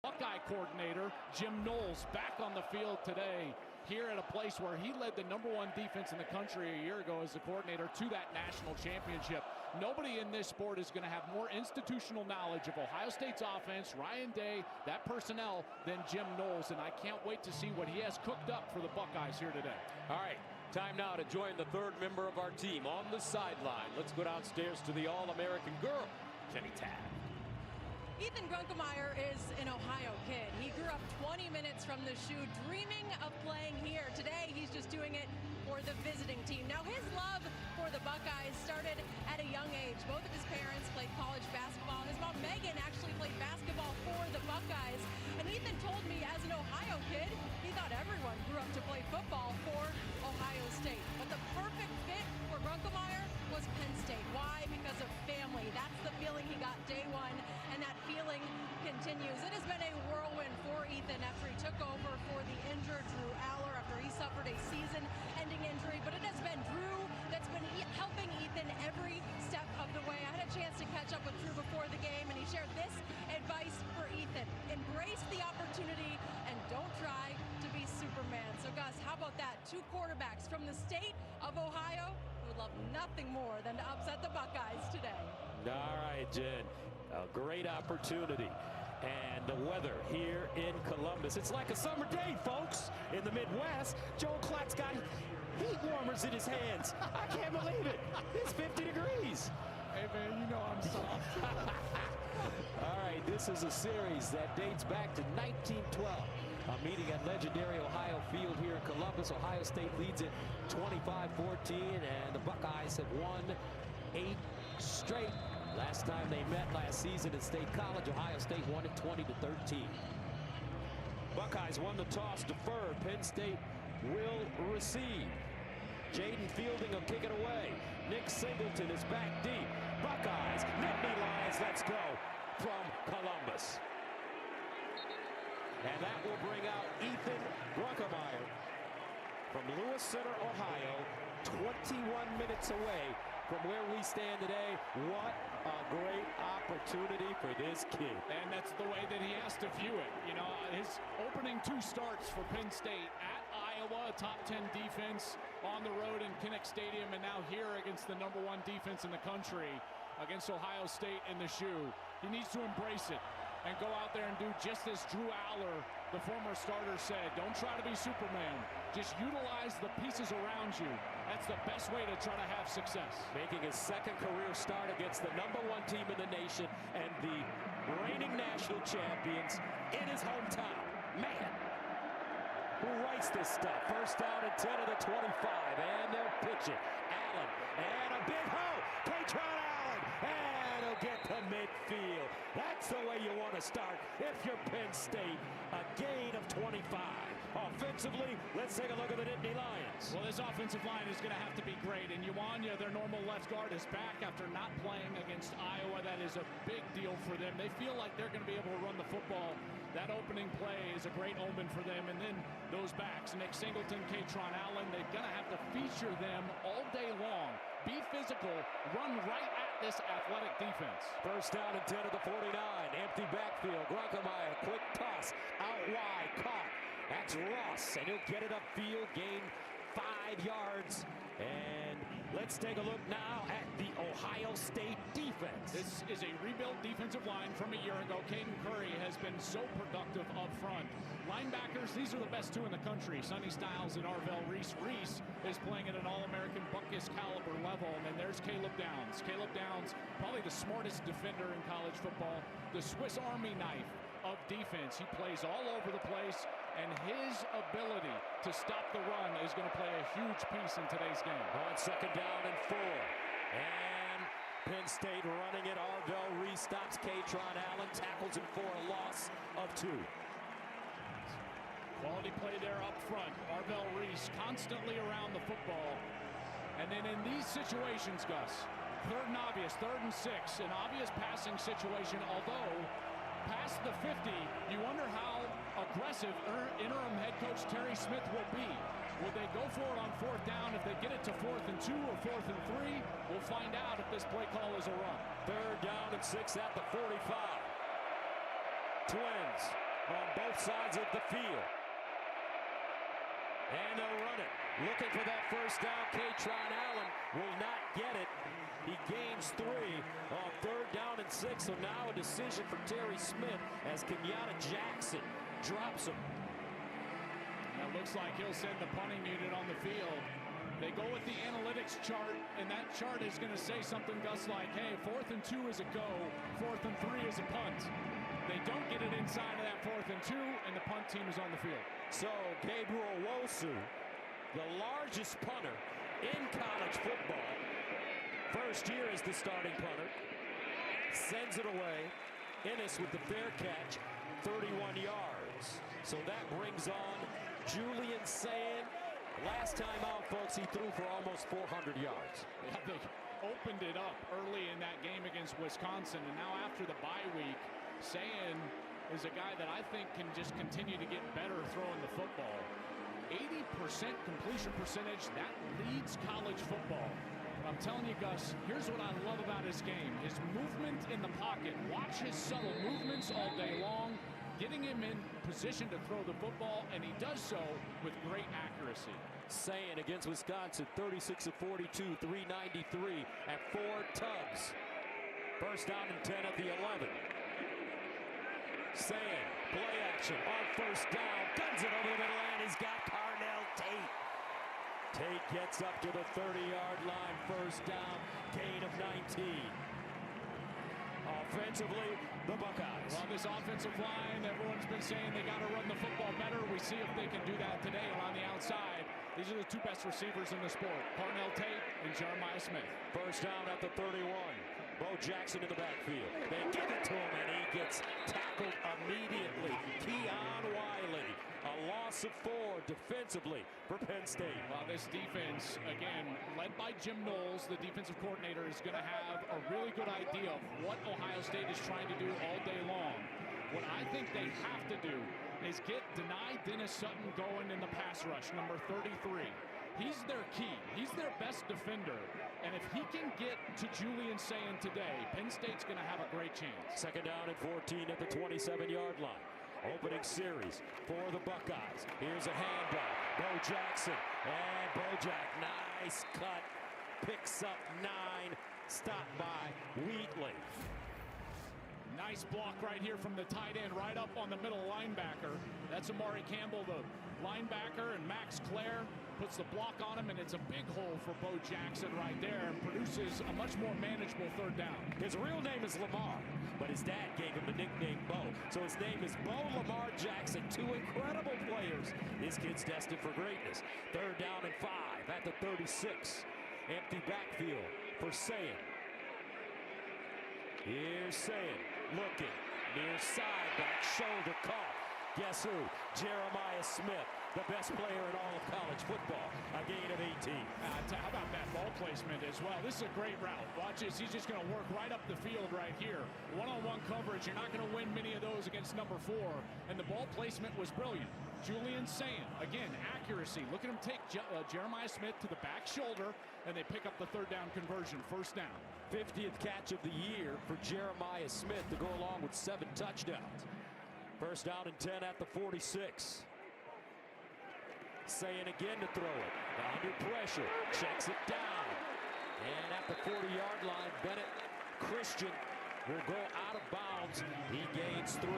Buckeye coordinator Jim Knowles back on the field today here at a place where he led the #1 defense in the country a year ago as the coordinator to that national championship. Nobody in this sport is going to have more institutional knowledge of Ohio State's offense, Ryan Day, that personnel, than Jim Knowles, and I can't wait to see what he has cooked up for the Buckeyes here today. All right, time now to join the third member of our team on the sideline. Let's go downstairs to the All-American girl, Jenny Tabb. Ethan Grunkemeyer is an Ohio kid. He grew up 20 minutes from the shoe, dreaming of playing here. Today, he's just doing it for the visiting team. Now, his love for the Buckeyes started at a young age. Both of his parents played college basketball. His mom, Megan, actually played basketball for the Buckeyes. And Ethan told me as an Ohio kid, he thought everyone grew up to play football for Ohio State. But the perfect fit for Grunkemeyer was Penn State. Why? Because of family. That's the feeling he got day one, and that feeling continues. It has been a whirlwind for Ethan after he took over for the injured Drew Aller after he suffered a season-ending injury. But it has been Drew that's been helping Ethan every step of the way. I had a chance to catch up with Drew before the game, and he shared this advice for Ethan. Embrace the opportunity and don't try to be Superman. So, Gus, how about that? Two quarterbacks from the state of Ohio who would love nothing more than to upset the Buckeyes today. All right, Jen. A great opportunity. And the weather here in Columbus. It's like a summer day, folks, in the Midwest. Joel Klatt's got heat warmers in his hands. I can't believe it. It's 50 degrees. Hey, man, you know I'm soft. All right, this is a series that dates back to 1912. A meeting at legendary Ohio Field here in Columbus. Ohio State leads it 25-14, and the Buckeyes have won 8 straight. Last time they met last season at State College, Ohio State won it 20-13. Buckeyes won the toss, deferred. Penn State will receive. Jaden Fielding will kick it away. Nick Singleton is back deep. Buckeyes, Nittany Lions, let's go from Columbus. And that will bring out Ethan Grunkemeyer from Lewis Center, Ohio, 21 minutes away from where we stand today. What a great opportunity for this kid. And that's the way that he has to view it. You know, his opening 2 starts for Penn State at Iowa, top 10 defense on the road in Kinnick Stadium, and now here against the #1 defense in the country against Ohio State in the shoe. He needs to embrace it and go out there and do just as Drew Aller, the former starter, said. Don't try to be Superman. Just utilize the pieces around you. That's the best way to try to have success. Making his second career start against the #1 team in the nation and the reigning national champions in his hometown. Man, who writes this stuff? First down and 10 of the 25, and they'll pitch it. Allen, and a big hole. Katron Allen, and he'll get to midfield. That's the way you want to start if you're Penn State. A gain of 25. Offensively, let's take a look at the Nittany Lions. Well, this offensive line is going to have to be great. And Uwanya, their normal left guard, is back after not playing against Iowa. That is a big deal for them. They feel like they're going to be able to run the football. That opening play is a great omen for them. And then those backs, Nick Singleton, Katron Allen, they're going to have to feature them all day long. Be physical, run right at this athletic defense. First down and 10 of the 49. Empty backfield. Grunkemeyer, quick toss. Out wide, caught. That's Ross, and he'll get it upfield, gain 5 yards. And let's take a look now at the Ohio State defense. This is a rebuilt defensive line from a year ago. Caden Curry has been so productive up front. Linebackers, these are the best 2 in the country. Sonny Styles and Arvell Reese. Reese is playing at an All-American Buckus caliber level. And then there's Caleb Downs. Caleb Downs, probably the smartest defender in college football. The Swiss Army knife of defense. He plays all over the place, and his ability to stop the run is going to play a huge piece in today's game. On second down and 4. And Penn State running it. Arvell Reese stops Katron Allen, tackles him for a loss of 2. Quality play there up front. Arvell Reese constantly around the football. And then in these situations, Gus, 3rd and obvious, 3rd and 6, an obvious passing situation, although past the 50, you wonder how aggressive interim head coach Terry Smith will be. Will they go for it on 4th down? If they get it to 4th and 2 or 4th and 3, we'll find out if this play call is a run. 3rd down and 6 at the 45. Twins on both sides of the field. And they'll run it. Looking for that first down. Katron Allen will not get it. He gains 3 on 3rd down and 6. So now a decision for Terry Smith as Kenyatta Jackson drops him. It looks like he'll send the punting unit on the field. They go with the analytics chart, and that chart is going to say something, Gus, like, hey, 4th and 2 is a go, 4th and 3 is a punt. They don't get it inside of that 4th and 2, and the punt team is on the field. So Gabriel Wosu, the largest punter in college football, first year as the starting punter, sends it away. Ennis with the fair catch, 31 yards. So that brings on Julian Sayin. Last time out, folks, he threw for almost 400 yards. Yeah, they opened it up early in that game against Wisconsin, and now after the bye week, Sayin is a guy that I think can just continue to get better throwing the football. 80% completion percentage, that leads college football. I'm telling you, Gus, here's what I love about his game. His movement in the pocket. Watch his subtle movements all day long, getting him in position to throw the football, and he does so with great accuracy. Sayin against Wisconsin, 36 of 42, 393 at 4 tugs. First down and 10 at the 11. Sayin, play action on first down, guns it over the middle, and he's got Carnell Tate. Tate gets up to the 30-yard line, first down, gain of 19. Offensively, the Buckeyes. On this offensive line, everyone's been saying they got to run the football better. We see if they can do that today. And on the outside, these are the 2 best receivers in the sport, Carnell Tate and Jeremiah Smith. First down at the 31. Bo Jackson in the backfield. They give it to him, and he gets tackled immediately. Keon Wiley, a loss of 4 defensively for Penn State. Well, this defense, again, led by Jim Knowles, the defensive coordinator, is going to have a really good idea of what Ohio State is trying to do all day long. What I think they have to do is get Denai Dennis Sutton going in the pass rush, number 33. He's their key. He's their best defender. And if he can get to Julian Sayin today, Penn State's going to have a great chance. Second down and 14 at the 27-yard line. Opening series for the Buckeyes. Here's a handoff. Bo Jackson. And Bojack, nice cut. Picks up 9. Stopped by Wheatley. Nice block right here from the tight end, right up on the middle linebacker. That's Amari Campbell, the linebacker, and Max Clare puts the block on him, and it's a big hole for Bo Jackson right there and produces a much more manageable 3rd down. His real name is Lamar, but his dad gave him the nickname Bo. So his name is Bo Lamar Jackson. 2 incredible players. This kid's destined for greatness. 3rd down and 5 at the 36. Empty backfield for Sayin. Here's Sayin looking near side, back shoulder caught. Guess who? Jeremiah Smith, the best player in all of college football. A gain of 18. How about that ball placement as well? This is a great route. Watch this. He's just going to work right up the field right here. One-on-one coverage. You're not going to win many of those against number 4. And the ball placement was brilliant. Julian Sayin, again, accuracy. Look at him take Jeremiah Smith to the back shoulder, and they pick up the 3rd down conversion. First down. 50th catch of the year for Jeremiah Smith to go along with 7 touchdowns. First down and 10 at the 46. Sayin again to throw it. Under pressure. Checks it down. And at the 40-yard line, Bennett Christian will go out of bounds. He gains 3.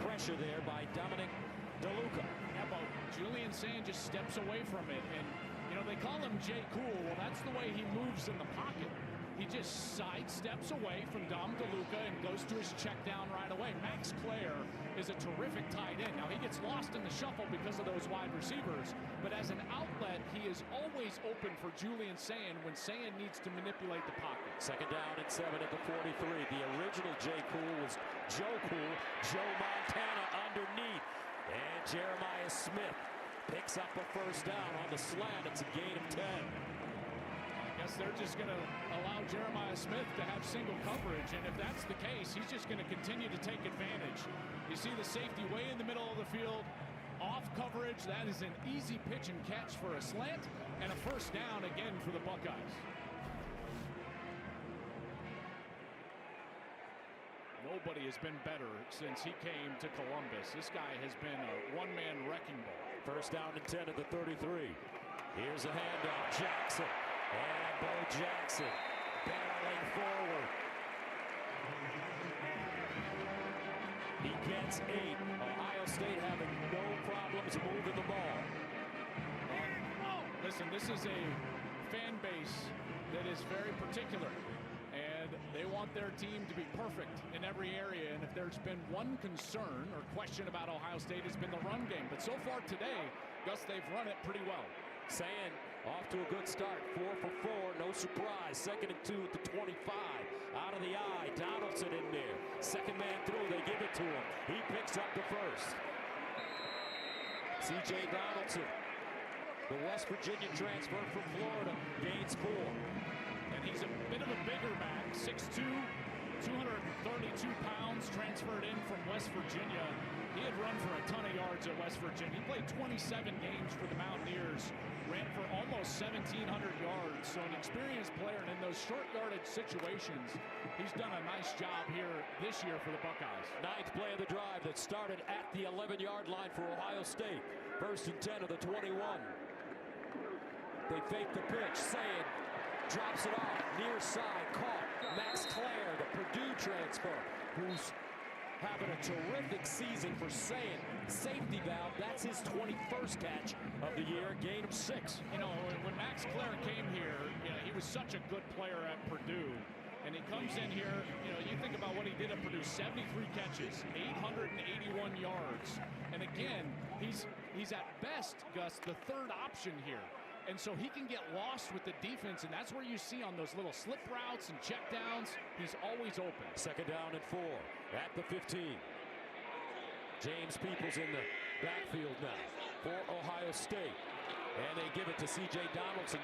Pressure there by Dominic DeLuca. Yeah, but Julian Sayin just steps away from it. And, you know, they call him Jay Cool. Well, that's the way he moves in the pocket. He just sidesteps away from Dom DeLuca and goes to his check down right away. Max Clare is a terrific tight end. Now, he gets lost in the shuffle because of those wide receivers, but as an outlet, he is always open for Julian Sayin when Sayin needs to manipulate the pocket. Second down and 7 at the 43. The original Jay Cool was Joe Cool. Joe Montana underneath. And Jeremiah Smith picks up a first down on the slant. It's a gain of 10. I guess they're just going to allow Jeremiah Smith to have single coverage, and if that's the case, he's just going to continue to take advantage. You see the safety way in the middle of the field, off coverage. That is an easy pitch and catch for a slant, and a first down again for the Buckeyes. No nobody has been better since he came to Columbus. This guy has been a one-man wrecking ball. First down and 10 at the 33. Here's a handoff. Jackson. And Bo Jackson barreling forward. He gets 8. Ohio State having no problems moving the ball. Listen, this is a fan base that is very particular, and they want their team to be perfect in every area. And if there's been one concern or question about Ohio State, it's been the run game. But so far today, Gus, they've run it pretty well. Sayin off to a good start, 4 for 4, no surprise. 2nd and 2 at the 25. Out of the eye, Donaldson in there. Second man through, they give it to him. He picks up the first. C.J. Donaldson, the West Virginia transfer from Florida, gains 4. And he's a bit of a bigger back, 6'2", 232 pounds, transferred in from West Virginia. He had run for a ton of yards at West Virginia. He played 27 games for the Mountaineers, ran for almost 1,700 yards. So an experienced player, and in those short yardage situations, he's done a nice job here this year for the Buckeyes. 9th play of the drive that started at the 11-yard line for Ohio State. 1st and 10 of the 21. They fake the pitch. Sayin drops it off. Near side, caught. Max Clare, the Purdue transfer, who's having a terrific season for Sayin. Safety valve, that's his 21st catch of the year, gain of 6. You know, when Max Clare came here, you know, he was such a good player at Purdue. And he comes in here, you know, you think about what he did at Purdue, 73 catches, 881 yards. And again, he's at best, Gus, the third option here. And so he can get lost with the defense, and that's where you see on those little slip routes and checkdowns, he's always open. 2nd down and 4 at the 15. James Peoples in the backfield now for Ohio State. And they give it to C.J. Donaldson.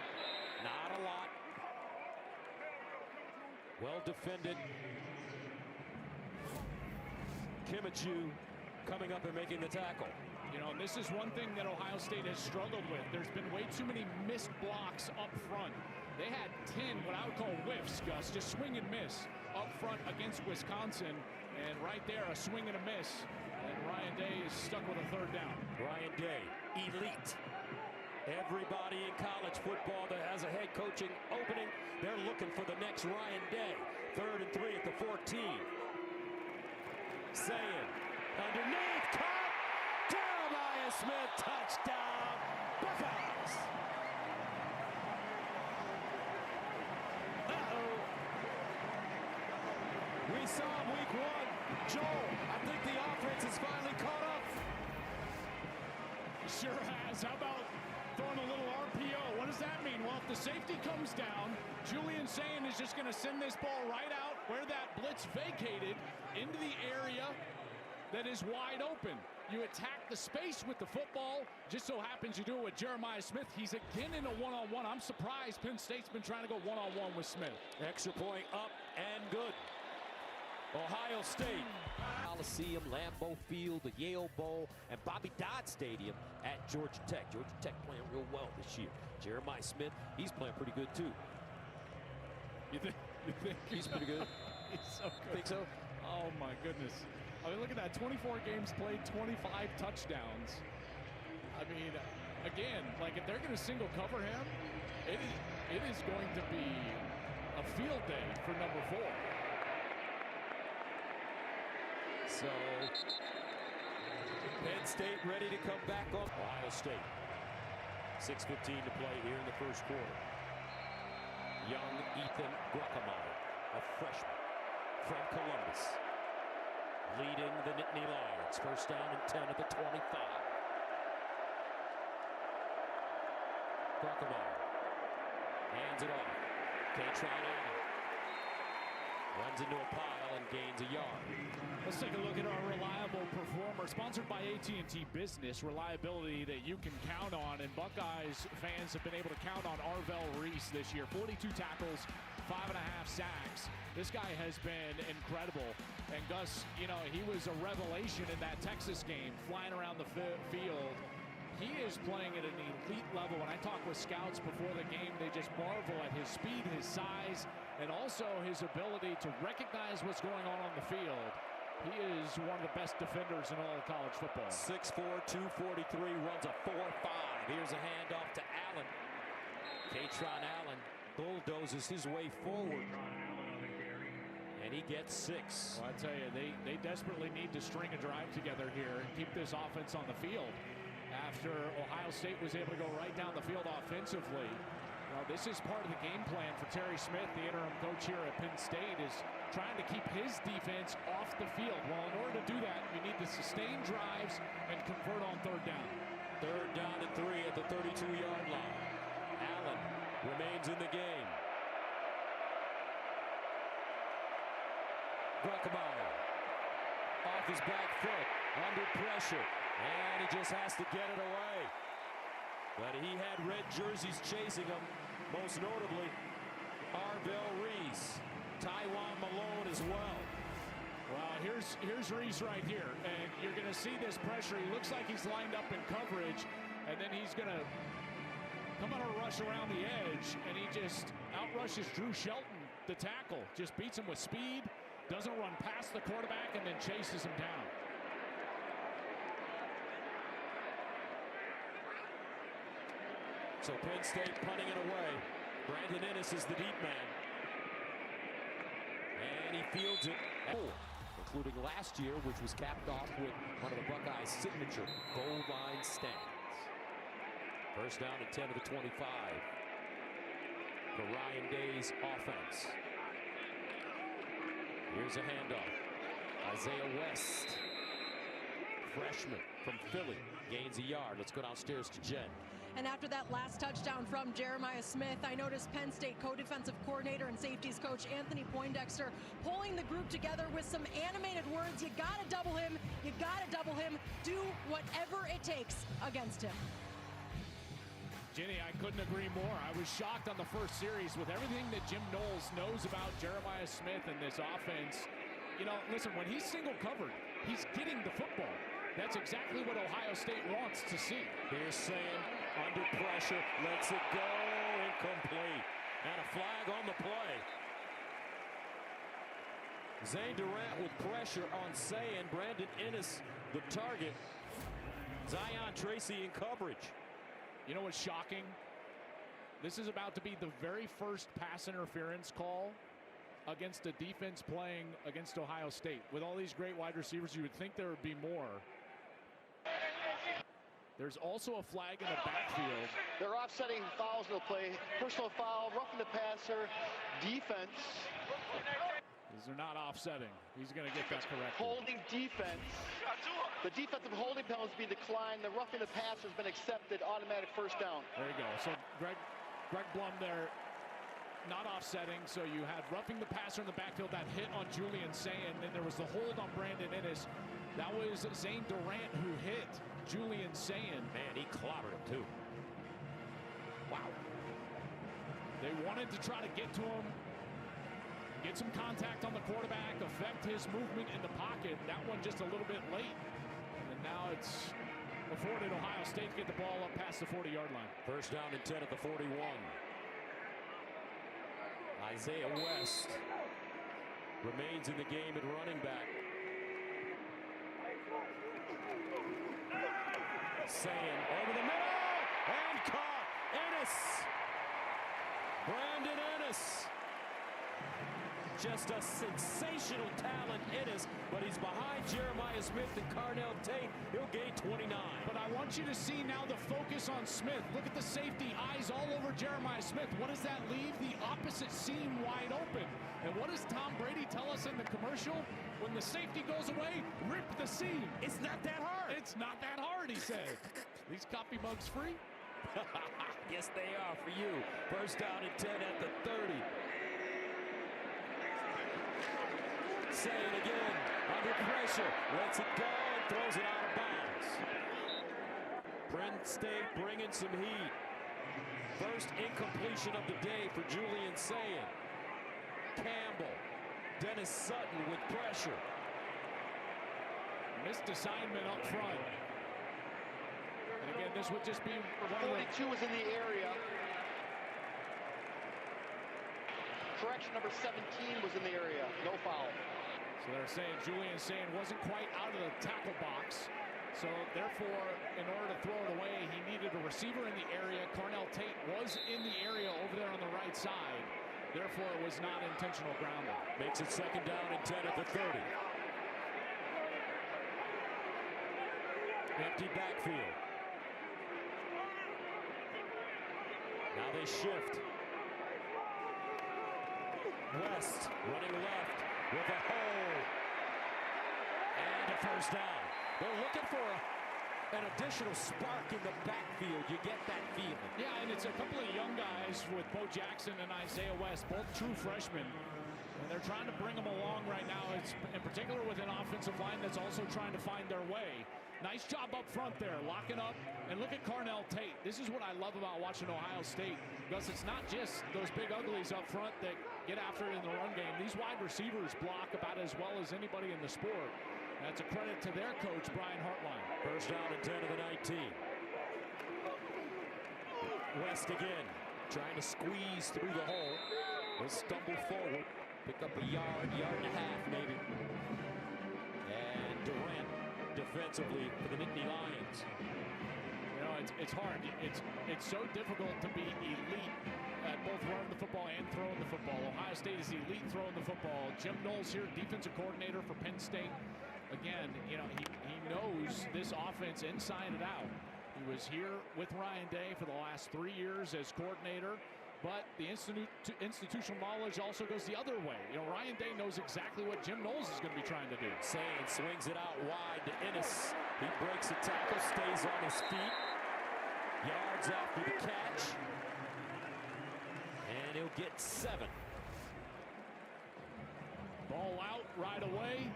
Not a lot. Well defended. Kimichu coming up and making the tackle. You know, this is one thing that Ohio State has struggled with. There's been way too many missed blocks up front. They had 10 what I would call whiffs, Gus, just swing and miss up front against Wisconsin. And right there, a swing and a miss. And Ryan Day is stuck with a 3rd down. Ryan Day, elite. Everybody in college football that has a head coaching opening, they're looking for the next Ryan Day. 3rd and 3 at the 14. Sayin underneath, caught. Jeremiah Smith, touchdown, Buckeyes. We saw him week 1. Joel, I think the offense has finally caught up. Sure has. How about throwing a little RPO? What does that mean? Well, if the safety comes down, Julian Sayin is just going to send this ball right out where that blitz vacated into the area that is wide open. You attack the space with the football. Just so happens you do it with Jeremiah Smith. He's again in a one-on-one. I'm surprised Penn State's been trying to go one-on-one with Smith. Extra point up and good. Ohio State. Coliseum, Lambeau Field, the Yale Bowl, and Bobby Dodd Stadium at Georgia Tech. Georgia Tech playing real well this year. Jeremiah Smith, he's playing pretty good too. You think he's pretty good? He's so good. Think so? Oh my goodness. I mean, look at that, 24 games played, 25 touchdowns. I mean, again, like if they're going to single cover him, it is going to be a field day for number 4. So, Penn State ready to come back on. Ohio State, 6:15 to play here in the first quarter. Young Ethan Gruckemeyer, a freshman from Columbus, leading the Nittany Lions. First down and 10 at the 25. Gruckemeyer hands it off. K-Tron runs into a pile and gains a yard. Let's take a look at our reliable performer, sponsored by AT&T Business. Reliability that you can count on, and Buckeyes fans have been able to count on Arvell Reese this year. 42 tackles, 5.5 sacks. This guy has been incredible. And Gus, you know, he was a revelation in that Texas game, flying around the field. He is playing at an elite level. When I talk with scouts before the game, they just marvel at his speed, his size, and also his ability to recognize what's going on the field. He is one of the best defenders in all of college football. 6'4", 243, runs a 4.5. Here's a handoff to Allen. Katron Allen bulldozes his way forward. And he gets 6. Well, I tell you, they desperately need to string a drive together here and keep this offense on the field. After Ohio State was able to go right down the field offensively. Well, this is part of the game plan for Terry Smith, the interim coach here at Penn State, is trying to keep his defense off the field. Well, in order to do that, you need to sustain drives and convert on third down. Third down and 3 at the 32-yard line. Allen remains in the game. Grunkmeyer off his back foot, under pressure, and he just has to get it away. But he had red jerseys chasing him, most notably Arvell Reese, Taiwan Malone as well. Well, here's Reese right here, and you're going to see this pressure. He looks like he's lined up in coverage, and then he's going to come on a rush around the edge, and he just outrushes Drew Shelton, the tackle. Just beats him with speed, doesn't run past the quarterback, and then chases him down. So Penn State punting it away. Brandon Ennis is the deep man. And he fields it. Including last year, which was capped off with one of the Buckeyes' signature goal line stands. First down and 10 to the 25 for Ryan Day's offense. Here's a handoff. Isaiah West, freshman from Philly, gains a yard. Let's go downstairs to Jen. And after that last touchdown from Jeremiah Smith, I noticed Penn State co-defensive coordinator and safeties coach Anthony Poindexter pulling the group together with some animated words. You gotta double him, you gotta double him, do whatever it takes against him. Jenny, I couldn't agree more. I was shocked on the first series with everything that Jim Knowles knows about Jeremiah Smith and this offense. You know, listen, when he's single covered, he's getting the football. That's exactly what Ohio State wants to see. Here's Sayin under pressure, lets it go, incomplete. And a flag on the play. Zane Durant with pressure on Sayin. Brandon Ennis, the target. Zion Tracy in coverage. You know what's shocking? This is about to be the very first pass interference call against a defense playing against Ohio State. With all these great wide receivers, you would think there would be more. There's also a flag in the backfield. They're offsetting fouls in the play. Personal foul, roughing the passer, defense. These are not offsetting. He's going to get that correct. Holding defense. The defensive holding penalty has been declined. The roughing the passer has been accepted. Automatic first down. There you go. So Greg Blum there, not offsetting. So you had roughing the passer in the backfield, that hit on Julian Sayin. Then there was the hold on Brandon Ennis. That was Zane Durant who hit Julian Sayin. Man, he clobbered him too. Wow. They wanted to try to get to him, get some contact on the quarterback, affect his movement in the pocket. That one just a little bit late. And now it's afforded Ohio State to get the ball up past the 40-yard line. First down and 10 at the 41. Isaiah West remains in the game at running back. Sayin over the middle and caught. Ennis. Brandon Ennis. Just a sensational talent, Ennis, but he's behind Jeremiah Smith and Carnell Tate. He'll gain 29. But I want you to see now the focus on Smith. Look at the safety, eyes all over Jeremiah Smith. What does that leave? The opposite seam wide open. And what does Tom Brady tell us in the commercial? When the safety goes away, rip the seam. It's not that hard. It's not that hard, he said. These copy mugs free? Yes, they are for you. First down and 10 at the 30. Sayin again, under pressure, lets it go and throws it out of bounds. Penn State bringing some heat. First incompletion of the day for Julian Sayin. Campbell, Dennis Sutton with pressure. Missed assignment up front. And again, this would just be one 42 is in the area. Correction, number 17 was in the area. No foul. So they're saying Julian Sayin wasn't quite out of the tackle box. So therefore, in order to throw it away, he needed a receiver in the area. Carnell Tate was in the area over there on the right side. Therefore, it was not intentional grounding. Makes it 2nd down and 10 at the 30. Empty backfield. Now they shift. West running left with a hole. And a 1st down. They're looking for an additional spark in the backfield. You get that feeling. Yeah, and it's a couple of young guys with Bo Jackson and Isaiah West, both true freshmen. And they're trying to bring them along right now. It's in particular with an offensive line that's also trying to find their way. Nice job up front there, locking up. And look at Carnell Tate. This is what I love about watching Ohio State, because it's not just those big uglies up front that get after it in the run game. These wide receivers block about as well as anybody in the sport. That's a credit to their coach, Brian Hartline. 1st down and 10 to the 19. West again, trying to squeeze through the hole. He'll stumble forward, pick up a yard and a half maybe. And Durant defensively for the Nittany Lions. You know, it's hard. It's so difficult to be elite at both running the football and throwing the football. Ohio State is elite throwing the football. Jim Knowles here, defensive coordinator for Penn State. Again, you know, he knows this offense inside and out. He was here with Ryan Day for the last 3 years as coordinator, but the institutional knowledge also goes the other way. You know, Ryan Day knows exactly what Jim Knowles is going to be trying to do. Sayin swings it out wide to Ennis. He breaks the tackle, stays on his feet. Yards after the catch. And he'll get 7. Ball out right away.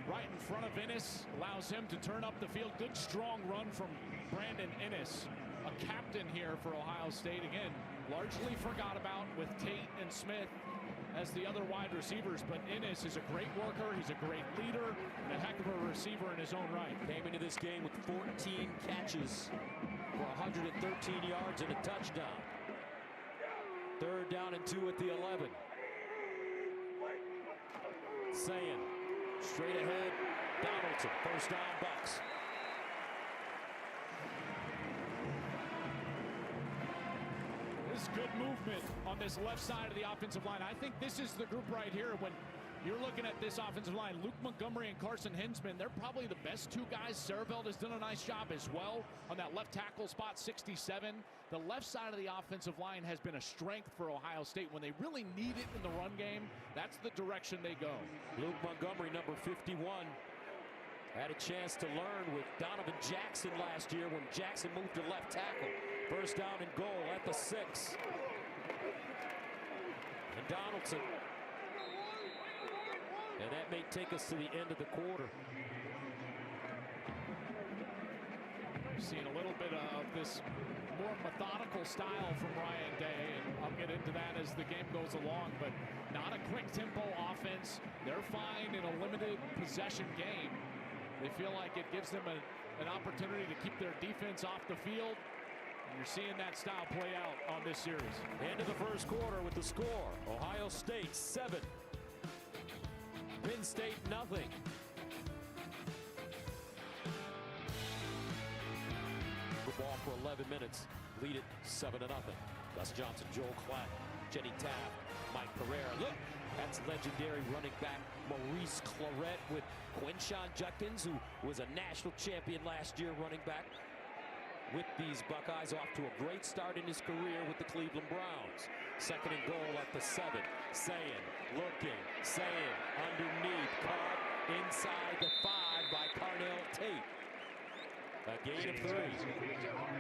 Right in front of Ennis, allows him to turn up the field. Good strong run from Brandon Ennis, a captain here for Ohio State. Again, largely forgot about with Tate and Smith as the other wide receivers, but Ennis is a great worker. He's a great leader and a heck of a receiver in his own right. Came into this game with 14 catches for 113 yards and a touchdown. 3rd down and 2 at the 11. Sayin. Straight ahead, Donaldson, 1st down, Bucks. This is good movement on this left side of the offensive line. I think this is the group right here. When you're looking at this offensive line, Luke Montgomery and Carson Hinsman, they're probably the best 2 guys. Sareveld has done a nice job as well on that left tackle spot, 67. The left side of the offensive line has been a strength for Ohio State. When they really need it in the run game, that's the direction they go. Luke Montgomery, number 51, had a chance to learn with Donovan Jackson last year when Jackson moved to left tackle. 1st down and goal at the 6. And Donaldson. And that may take us to the end of the quarter. Seeing a little bit of this more methodical style from Ryan Day, and I'll get into that as the game goes along, but not a quick tempo offense. They're fine in a limited possession game. They feel like it gives them an opportunity to keep their defense off the field. And you're seeing that style play out on this series. End of the 1st quarter with the score. Ohio State 7. Penn State nothing. Ball for 11 minutes. Lead it 7-0. Gus Johnson, Joel Klatt, Jenny Taft, Mike Pereira. Look, that's legendary running back Maurice Claret with Quinshon Judkins, who was a national champion last year running back with these Buckeyes, off to a great start in his career with the Cleveland Browns. 2nd and goal at the 7. Sayin looking, Sayin underneath, caught inside the 5 by Carnell Tate. A gain of 3.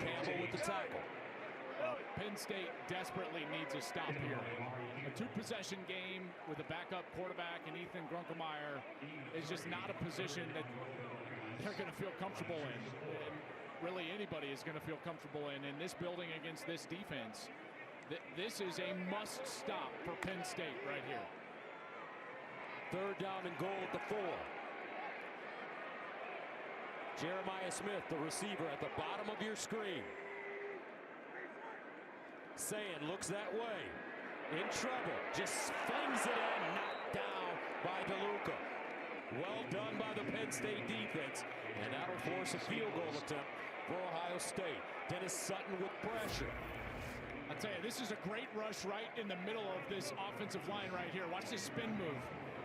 Campbell with the tackle. Penn State desperately needs a stop here. A 2-possession game with a backup quarterback and Ethan Grunkemeyer is just not a position that they're going to feel comfortable in. And really anybody is going to feel comfortable in this building against this defense. This is a must stop for Penn State right here. 3rd down and goal at the 4. Jeremiah Smith, the receiver, at the bottom of your screen. Sayin looks that way. in trouble. Just flings it in, knocked down by DeLuca. Well done by the Penn State defense, and that'll force a field goal attempt for Ohio State. Dennis Sutton with pressure. I'll tell you, this is a great rush right in the middle of this offensive line right here. Watch this spin move.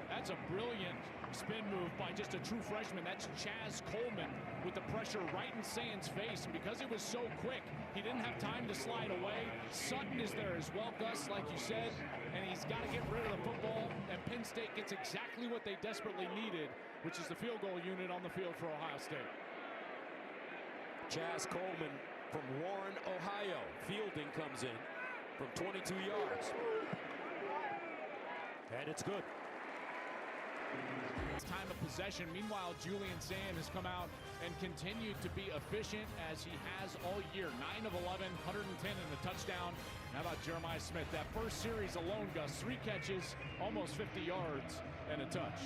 That's a brilliant spin move by just a true freshman. That's Chaz Coleman with the pressure right in Sayin's face. And because it was so quick, he didn't have time to slide away. Sutton is there as well, Gus, like you said. And he's got to get rid of the football. And Penn State gets exactly what they desperately needed, which is the field goal unit on the field for Ohio State. Chaz Coleman from Warren, Ohio. Fielding comes in from 22 yards. And it's good. Time of possession. Meanwhile, Julian Sayin has come out and continued to be efficient as he has all year. 9 of 11, 110 and a touchdown. How about Jeremiah Smith? That first series alone, Gus, 3 catches, almost 50 yards and a touch.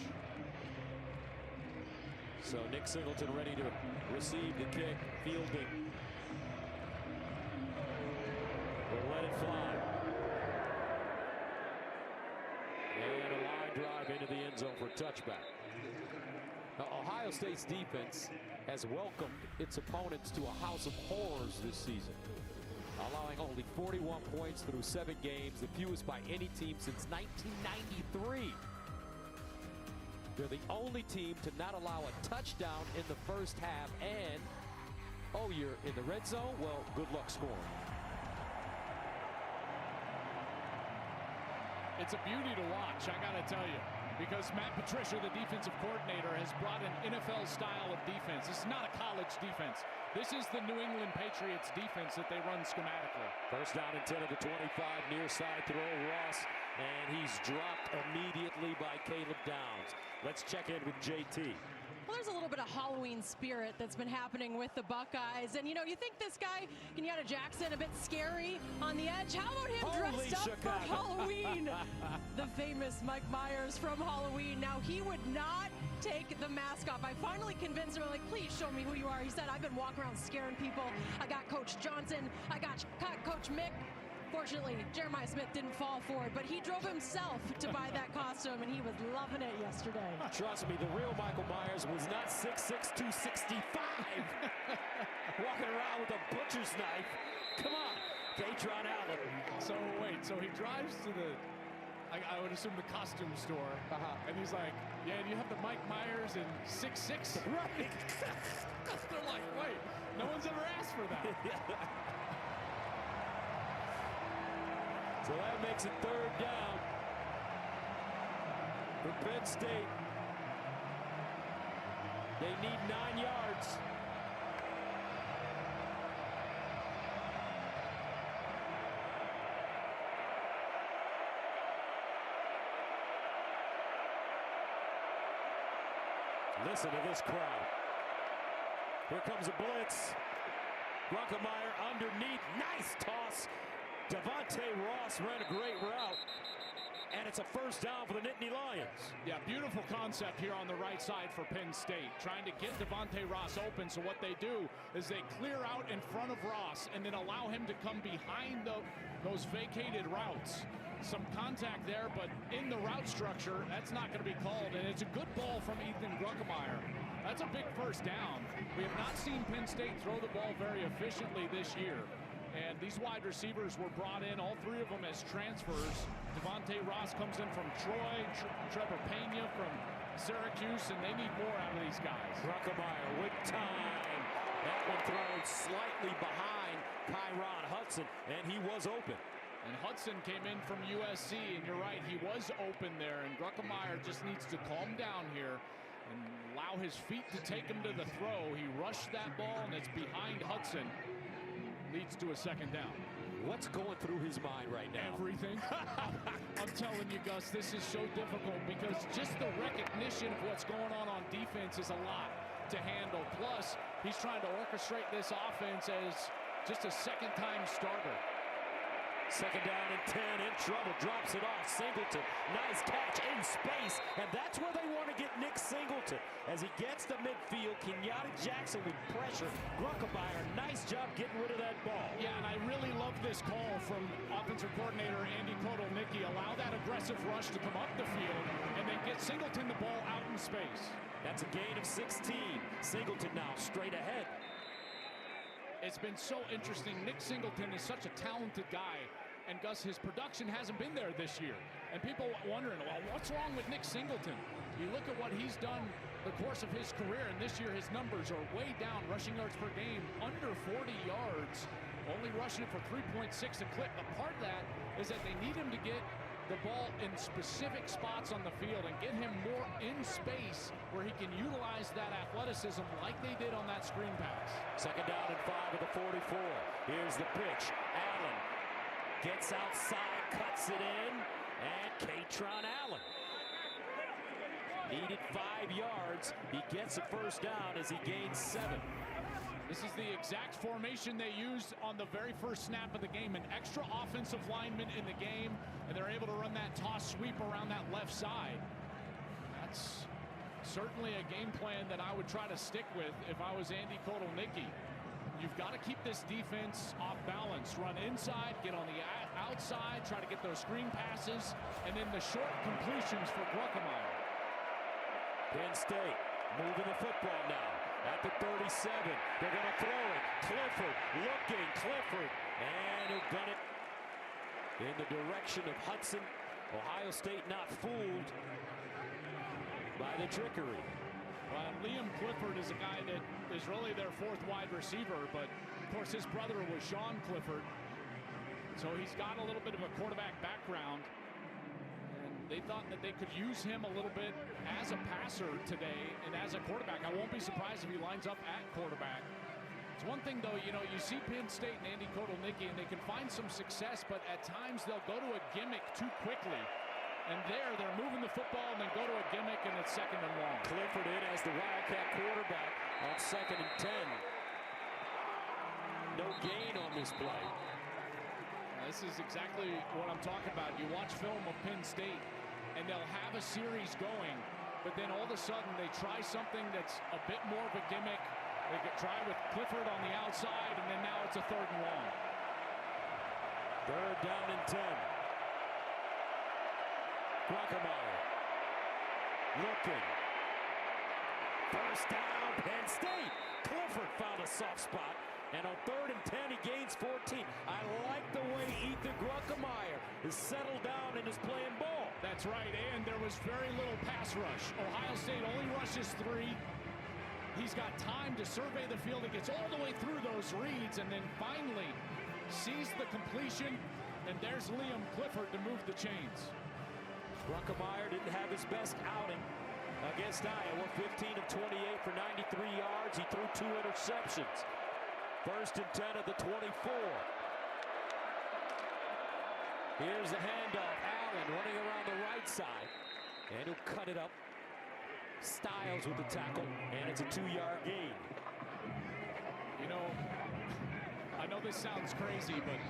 So Nick Singleton ready to receive the kick. Fielding will let it fly. And a line drive into the end zone for a touchback. Now, Ohio State's defense has welcomed its opponents to a house of horrors this season, allowing only 41 points through 7 games, the fewest by any team since 1993. They're the only team to not allow a touchdown in the first half, and oh, you're in the red zone? Well, good luck scoring. It's a beauty to watch, I gotta tell you, because Matt Patricia, the defensive coordinator, has brought an NFL style of defense. This is not a college defense. This is the New England Patriots defense that they run schematically. First down and 10 of the 25, near side throw, Ross, and he's dropped immediately by Caleb Downs. Let's check in with JT. Well, there's a little bit of Halloween spirit that's been happening with the Buckeyes. And, you know, you think this guy, Kenyatta Jackson, a bit scary on the edge. How about him dressed up for Halloween? The famous Mike Myers from Halloween. Now, he would not take the mask off. I finally convinced him, like, please show me who you are. He said, I've been walking around scaring people. I got Coach Johnson. I got Coach Mick. Fortunately, Jeremiah Smith didn't fall for it, but he drove himself to buy that costume, and he was loving it yesterday. Trust me, the real Michael Myers was not 6'6", 265, walking around with a butcher's knife. Come on, Datron Allen. So wait, so he drives to the, I would assume the costume store, and he's like, yeah, do you have the Mike Myers in 6'6"? Right. They're like, wait, no one's ever asked for that. So that makes it 3rd down for Penn State. They need 9 yards. Listen to this crowd. Here comes a blitz. Grunkemeyer underneath. Nice toss. Devontae Ross ran a great route, and it's a first down for the Nittany Lions. Yeah, beautiful concept here on the right side for Penn State, trying to get Devontae Ross open. So what they do is they clear out in front of Ross and then allow him to come behind those vacated routes. Some contact there, but in the route structure, that's not going to be called, and it's a good ball from Ethan Grunkemeyer. That's a big first down. We have not seen Penn State throw the ball very efficiently this year. And these wide receivers were brought in, all 3 of them as transfers. Devontae Ross comes in from Troy, Trevor Pena from Syracuse, and they need more out of these guys. Grunkemeyer with time. That one thrown slightly behind Kyron Hudson, and he was open. And Hudson came in from USC, and you're right, he was open there. And Grunkemeyer just needs to calm down here and allow his feet to take him to the throw. He rushed that ball, and it's behind Hudson. Leads to a 2nd down. What's going through his mind right now? Everything. I'm telling you, Gus, this is so difficult because just the recognition of what's going on defense is a lot to handle. Plus, he's trying to orchestrate this offense as just a 2nd-time starter. 2nd down and 10, in trouble, drops it off. Singleton, nice catch in space, and that's where they want to get Nick Singleton. As he gets to midfield, Kenyatta Jackson with pressure. Grunkemeyer, nice job getting rid of that ball. Yeah, and I really love this call from offensive coordinator Andy Kotelnicki. Allow that aggressive rush to come up the field and then get Singleton the ball out in space. That's a gain of 16. Singleton now straight ahead. It's been so interesting. Nick Singleton is such a talented guy. And Gus, his production hasn't been there this year. And people wondering, well, what's wrong with Nick Singleton? You look at what he's done the course of his career, and this year his numbers are way down. Rushing yards per game, under 40 yards. Only rushing it for 3.6 a clip. But part of that is that they need him to get the ball in specific spots on the field and get him more in space where he can utilize that athleticism like they did on that screen pass. Second down and 5 at the 44. Here's the pitch. Allen gets outside, cuts it in, and Katron Allen. Needed 5 yards. He gets a first down as he gains 7. This is the exact formation they used on the very first snap of the game. An extra offensive lineman in the game, and they're able to run that toss sweep around that left side. That's certainly a game plan that I would try to stick with if I was Andy Kotelnicki. You've got to keep this defense off balance. Run inside, get on the outside, try to get those screen passes, and then the short completions for Grunkemeyer. Penn State moving the football now at the 37. They're going to throw it. Clifford looking. Clifford. And he'll gun it in the direction of Hudson. Ohio State not fooled by the trickery. Well, Liam Clifford is a guy that is really their 4th wide receiver, but of course his brother was Sean Clifford. So he's got a little bit of a quarterback background. And they thought that they could use him a little bit as a passer today and as a quarterback. I won't be surprised if he lines up at quarterback. It's one thing, though, you know, you see Penn State and Andy Kotelnicki, and they can find some success, but at times they'll go to a gimmick too quickly. And there, they're moving the football and then go to a gimmick, and it's 2nd and long. Clifford in as the Wildcat quarterback on 2nd and 10. No gain on this play. This is exactly what I'm talking about. You watch film of Penn State, and they'll have a series going, but then all of a sudden they try something that's a bit more of a gimmick. They could try with Clifford on the outside, and then now it's a 3rd and long. 3rd down and 10. Grunkemeyer looking. First down, Penn State. Clifford found a soft spot. And on 3rd and 10, he gains 14. I like the way Ethan Grunkemeyer is settled down and is playing ball. That's right, and there was very little pass rush. Ohio State only rushes 3. He's got time to survey the field. He gets all the way through those reads and then finally sees the completion. And there's Liam Clifford to move the chains. Grunkemeyer didn't have his best outing against Iowa. 15 of 28 for 93 yards. He threw 2 interceptions. 1st and 10 at the 24. Here's the handoff. Allen running around the right side. And he'll cut it up. Styles with the tackle. And it's a 2-yard gain. You know, I know this sounds crazy, but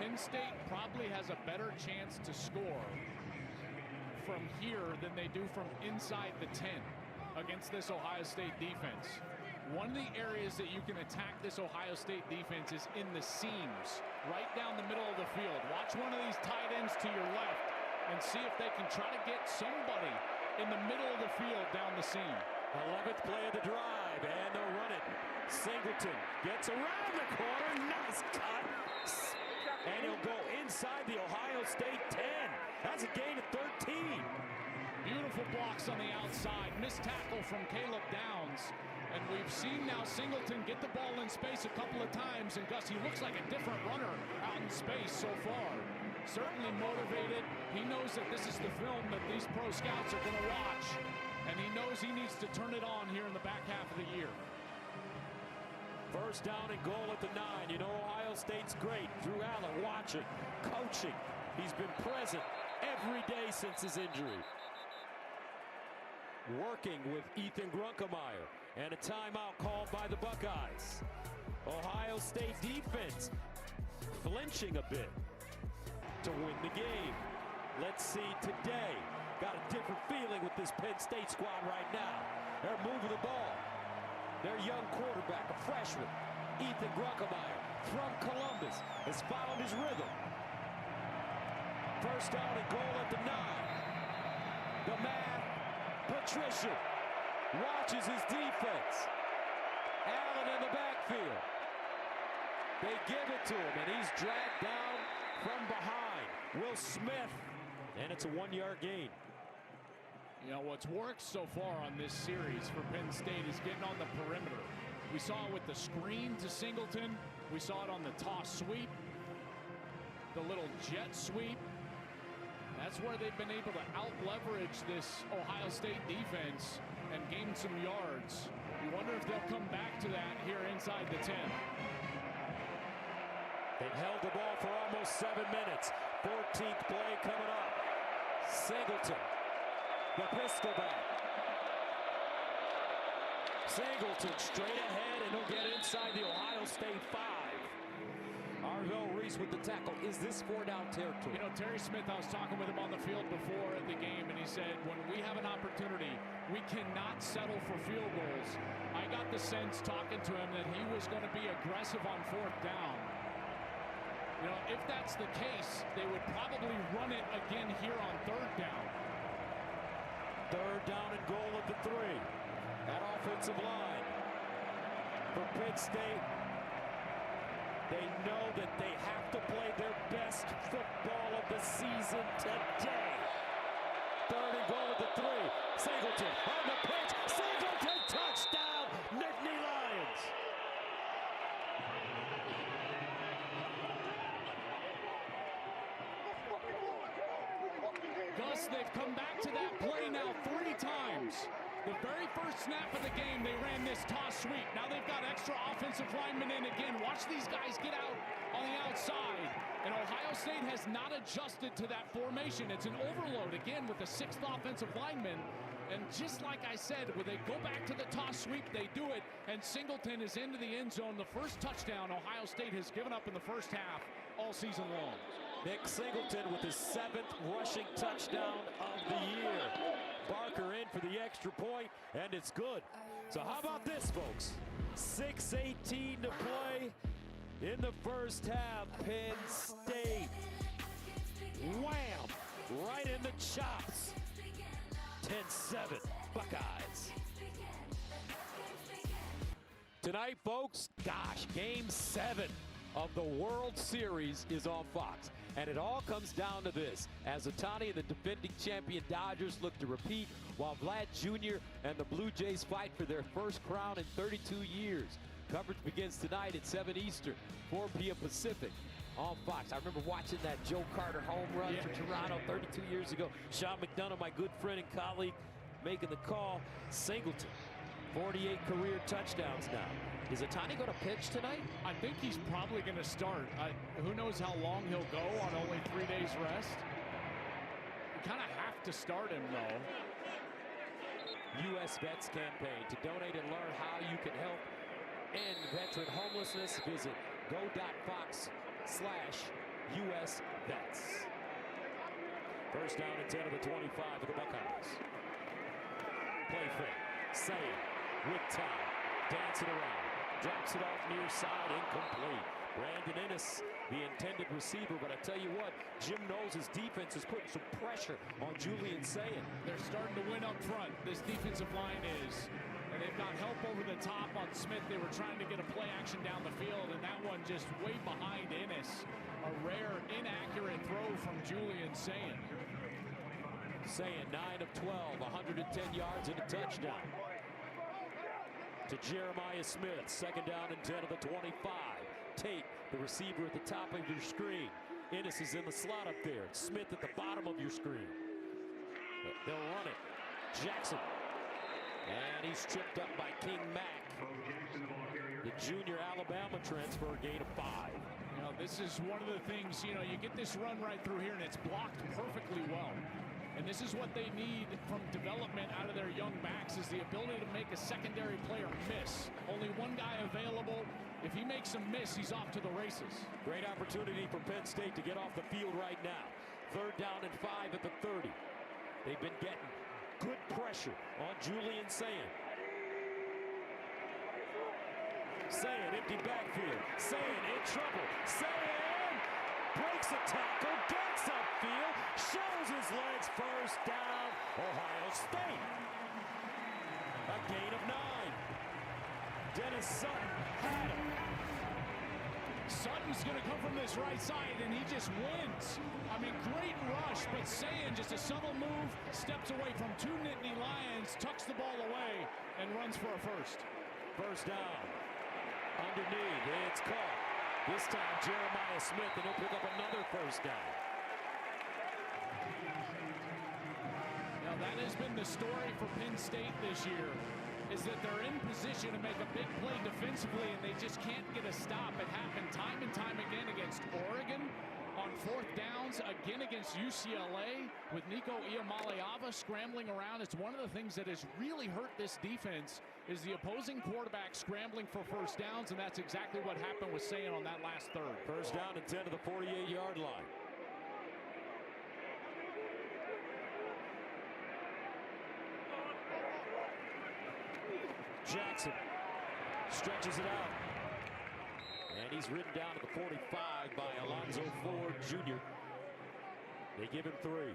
Penn State probably has a better chance to score from here than they do from inside the 10 against this Ohio State defense. One of the areas that you can attack this Ohio State defense is in the seams, right down the middle of the field. Watch one of these tight ends to your left and see if they can try to get somebody in the middle of the field down the seam. 11th play of the drive, and they'll run it. Singleton gets around the corner. Nice cut. And he'll go inside the Ohio State 10. That's a gain of 13. Beautiful blocks on the outside. Missed tackle from Caleb Downs. And we've seen now Singleton get the ball in space a couple of times. And Gus, he looks like a different runner out in space so far. Certainly motivated. He knows that this is the film that these pro scouts are going to watch. And he knows he needs to turn it on here in the back half of the year. First down and goal at the 9. You know Ohio State's great. Drew Allen watching, coaching. He's been present every day since his injury. Working with Ethan Grunkemeyer. And a timeout called by the Buckeyes. Ohio State defense flinching a bit to win the game. Let's see today got a different feeling with this Penn State squad right now. They're moving the ball. Their young quarterback, a freshman, Ethan Grunkemeyer from Columbus, has found his rhythm. First down and goal at the 9. The man, Patricia, watches his defense. Allen in the backfield. They give it to him, and he's dragged down from behind. Will Smith, and it's a 1-yard gain. You know, what's worked so far on this series for Penn State is getting on the perimeter. We saw it with the screen to Singleton. We saw it on the toss sweep, the little jet sweep. That's where they've been able to out-leverage this Ohio State defense and gain some yards. You wonder if they'll come back to that here inside the 10. They've held the ball for almost 7 minutes. 14th play coming up. Singleton, the pistol back. Singleton straight ahead, and he'll get inside the Ohio State 5. Arvell Reese with the tackle. Is this 4-down territory? You know, Terry Smith, I was talking with him on the field before the game, and he said, when we have an opportunity, we cannot settle for field goals. I got the sense talking to him that he was going to be aggressive on 4th down. You know, if that's the case, they would probably run it again here on 3rd down. 3rd down and goal at the 3. That offensive line for Penn State. They know that they have to play their best football of the season today. 3rd and goal at the 3. Singleton on the pitch. Singleton, touchdown, Nittany Lions. Gus, they've come back to that play now 3 times. The very first snap of the game, they ran this toss sweep. Now they've got extra offensive linemen in again. Watch these guys get out on the outside. And Ohio State has not adjusted to that formation. It's an overload again with the 6th offensive lineman. And just like I said, when they go back to the toss sweep, they do it. And Singleton is into the end zone. The first touchdown Ohio State has given up in the first half all season long. Nick Singleton with his 7th rushing touchdown of the year. Barker in for the extra point, and it's good. So how about this, folks? 6:18 to play in the first half. Penn State, wham, right in the chops. 10-7, Buckeyes. Tonight, folks, gosh, Game 7 of the World Series is on Fox. And it all comes down to this. As Ohtani and the defending champion Dodgers look to repeat, while Vlad Jr. and the Blue Jays fight for their first crown in 32 years. Coverage begins tonight at 7 Eastern, 4 p.m. Pacific on Fox. I remember watching that Joe Carter home run for Toronto 32 years ago. Sean McDonough, my good friend and colleague, making the call. Singleton, 48 career touchdowns now. Is Ohtani going to pitch tonight? I think he's probably going to start. Who knows how long he'll go on only 3 days rest. You kind of have to start him, though. U.S. Vets campaign. To donate and learn how you can help end veteran homelessness, visit go.fox/US Vets. First down and 10 of the 25 of the Buckeyes. Play fake. Sayin with time. Dancing around. Drops it off near side, incomplete. Brandon Ennis, the intended receiver, but I tell you what, Jim Knowles' defense is putting some pressure on Julian Sayin. They're starting to win up front, this defensive line is. And they've got help over the top on Smith. They were trying to get a play action down the field, and that one just way behind Ennis. A rare, inaccurate throw from Julian Sayin. Sayin, 9 of 12, 110 yards and a touchdown. To Jeremiah Smith, 2nd down and 10 of the 25. Tate, the receiver at the top of your screen. Ennis is in the slot up there. Smith at the bottom of your screen. They'll run it. Jackson. And he's tripped up by King Mack. The junior Alabama transfer, gain of 5. You know, this is one of the things, you know, you get this run right through here, and it's blocked perfectly well. And this is what they need from development out of their young backs, is the ability to make a secondary player miss. Only one guy available. If he makes a miss, he's off to the races. Great opportunity for Penn State to get off the field right now. 3rd down and 5 at the 30. They've been getting good pressure on Julian Sayin. Sayin, empty backfield. Sayin in trouble. Sayin breaks a tackle, gets upfield, shows his legs, first down, Ohio State. A gain of 9. Dennis Sutton had him. Sutton's going to come from this right side, and he just wins. I mean, great rush, but Sayin, just a subtle move, steps away from 2 Nittany Lions, tucks the ball away, and runs for a first. First down. Underneath, it's caught. This time, Jeremiah Smith, and he'll pick up another first down. Now, that has been the story for Penn State this year, is that they're in position to make a big play defensively, and they just can't get a stop. It happened time and time again against Oregon on 4th downs, again against UCLA with Nico Iamaleava scrambling around. It's one of the things that has really hurt this defense is the opposing quarterback scrambling for first downs, and that's exactly what happened with Sayin on that last third. First down and 10 to the 48-yard line. Jackson stretches it out. And he's ridden down to the 45 by Alonzo Ford Jr. They give him 3.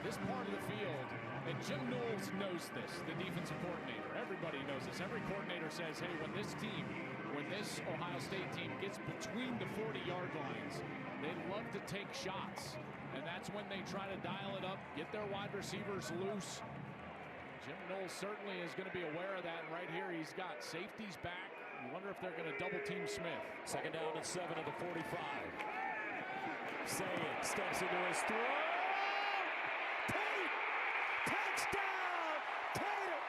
This part of the field, and Jim Knowles knows this, the defensive coordinator. Everybody knows this. Every coordinator says, hey, when this Ohio State team gets between the 40-yard lines, they love to take shots. And that's when they try to dial it up, get their wide receivers loose. Jim Knowles certainly is going to be aware of that. And right here, he's got safeties back. You wonder if they're going to double team Smith. Second down and 7 at the 45. Sayin steps into his throw. Tate! Touchdown! Tatum!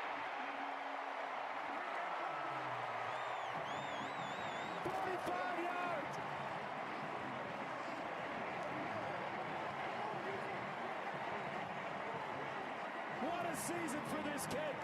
45 yards! What a season for this kid!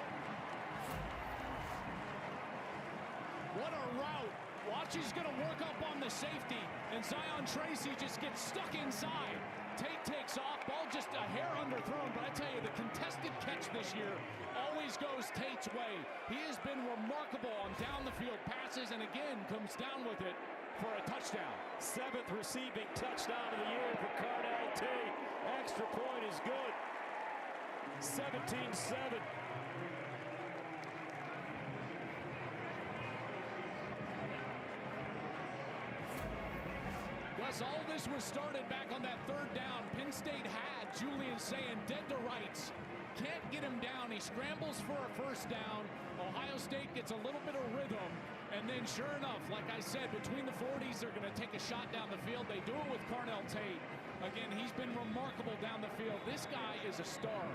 What a route. Watch, he's going to work up on the safety, and Zion Tracy just gets stuck inside. Tate takes off, ball just a hair underthrown, but I tell you, the contested catch this year always goes Tate's way. He has been remarkable on down-the-field passes, and again, comes down with it for a touchdown. 7th receiving touchdown of the year for Carnell Tate. Extra point is good. 17-7. Gus, all this was started back on that 3rd down. Penn State had Julian Sayin dead to rights. Can't get him down. He scrambles for a first down. Ohio State gets a little bit of rhythm. And then sure enough, like I said, between the 40s, they're going to take a shot down the field. They do it with Carnell Tate. Again, he's been remarkable down the field. This guy is a star.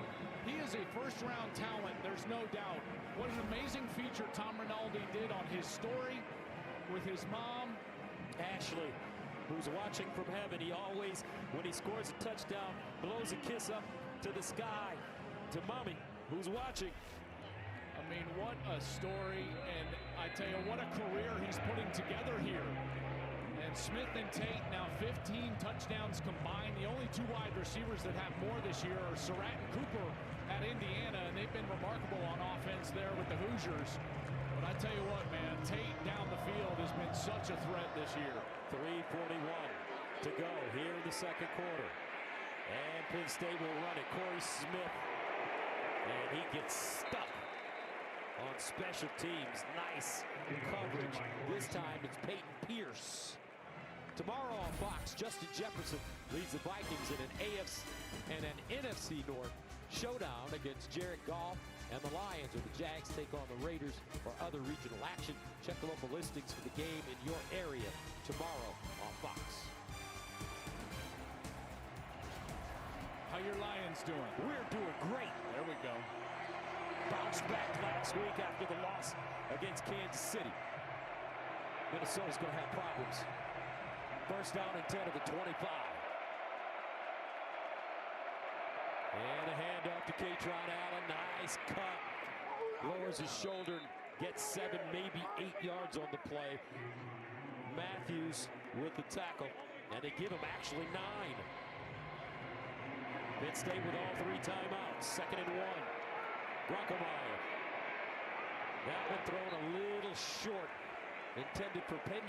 He is a first-round talent, there's no doubt. What an amazing feature Tom Rinaldi did on his story with his mom. Ashley, who's watching from heaven. He always, when he scores a touchdown, blows a kiss up to the sky to Mommy, who's watching. I mean, what a story, and I tell you, what a career he's putting together here. And Smith and Tate now 15 touchdowns combined. The only 2 wide receivers that have more this year are Surratt and Cooper at Indiana, and they've been remarkable on offense there with the Hoosiers. But I tell you what, man, Tate down the field has been such a threat this year. 3:41 to go here in the 2nd quarter. And Penn State will run it. Corey Smith, and he gets stuck on special teams. Nice coverage. This time it's Peyton Pierce. Tomorrow on Fox, Justin Jefferson leads the Vikings in an AFC and an NFC North showdown against Jared Goff and the Lions, or the Jags take on the Raiders, or other regional action. Check the local listings for the game in your area tomorrow on Fox. How your Lions doing? We're doing great. There we go. Bounced back last week after the loss against Kansas City. Minnesota's going to have problems. First down and 10 at the 25. And a handoff to Katron Allen. Nice cut. Lowers his shoulder and gets 7, maybe 8 yards on the play. Matthews with the tackle. And they give him actually 9. Penn State with all 3 timeouts. 2nd and 1. Grunkemeyer. That one thrown a little short. Intended for Penn.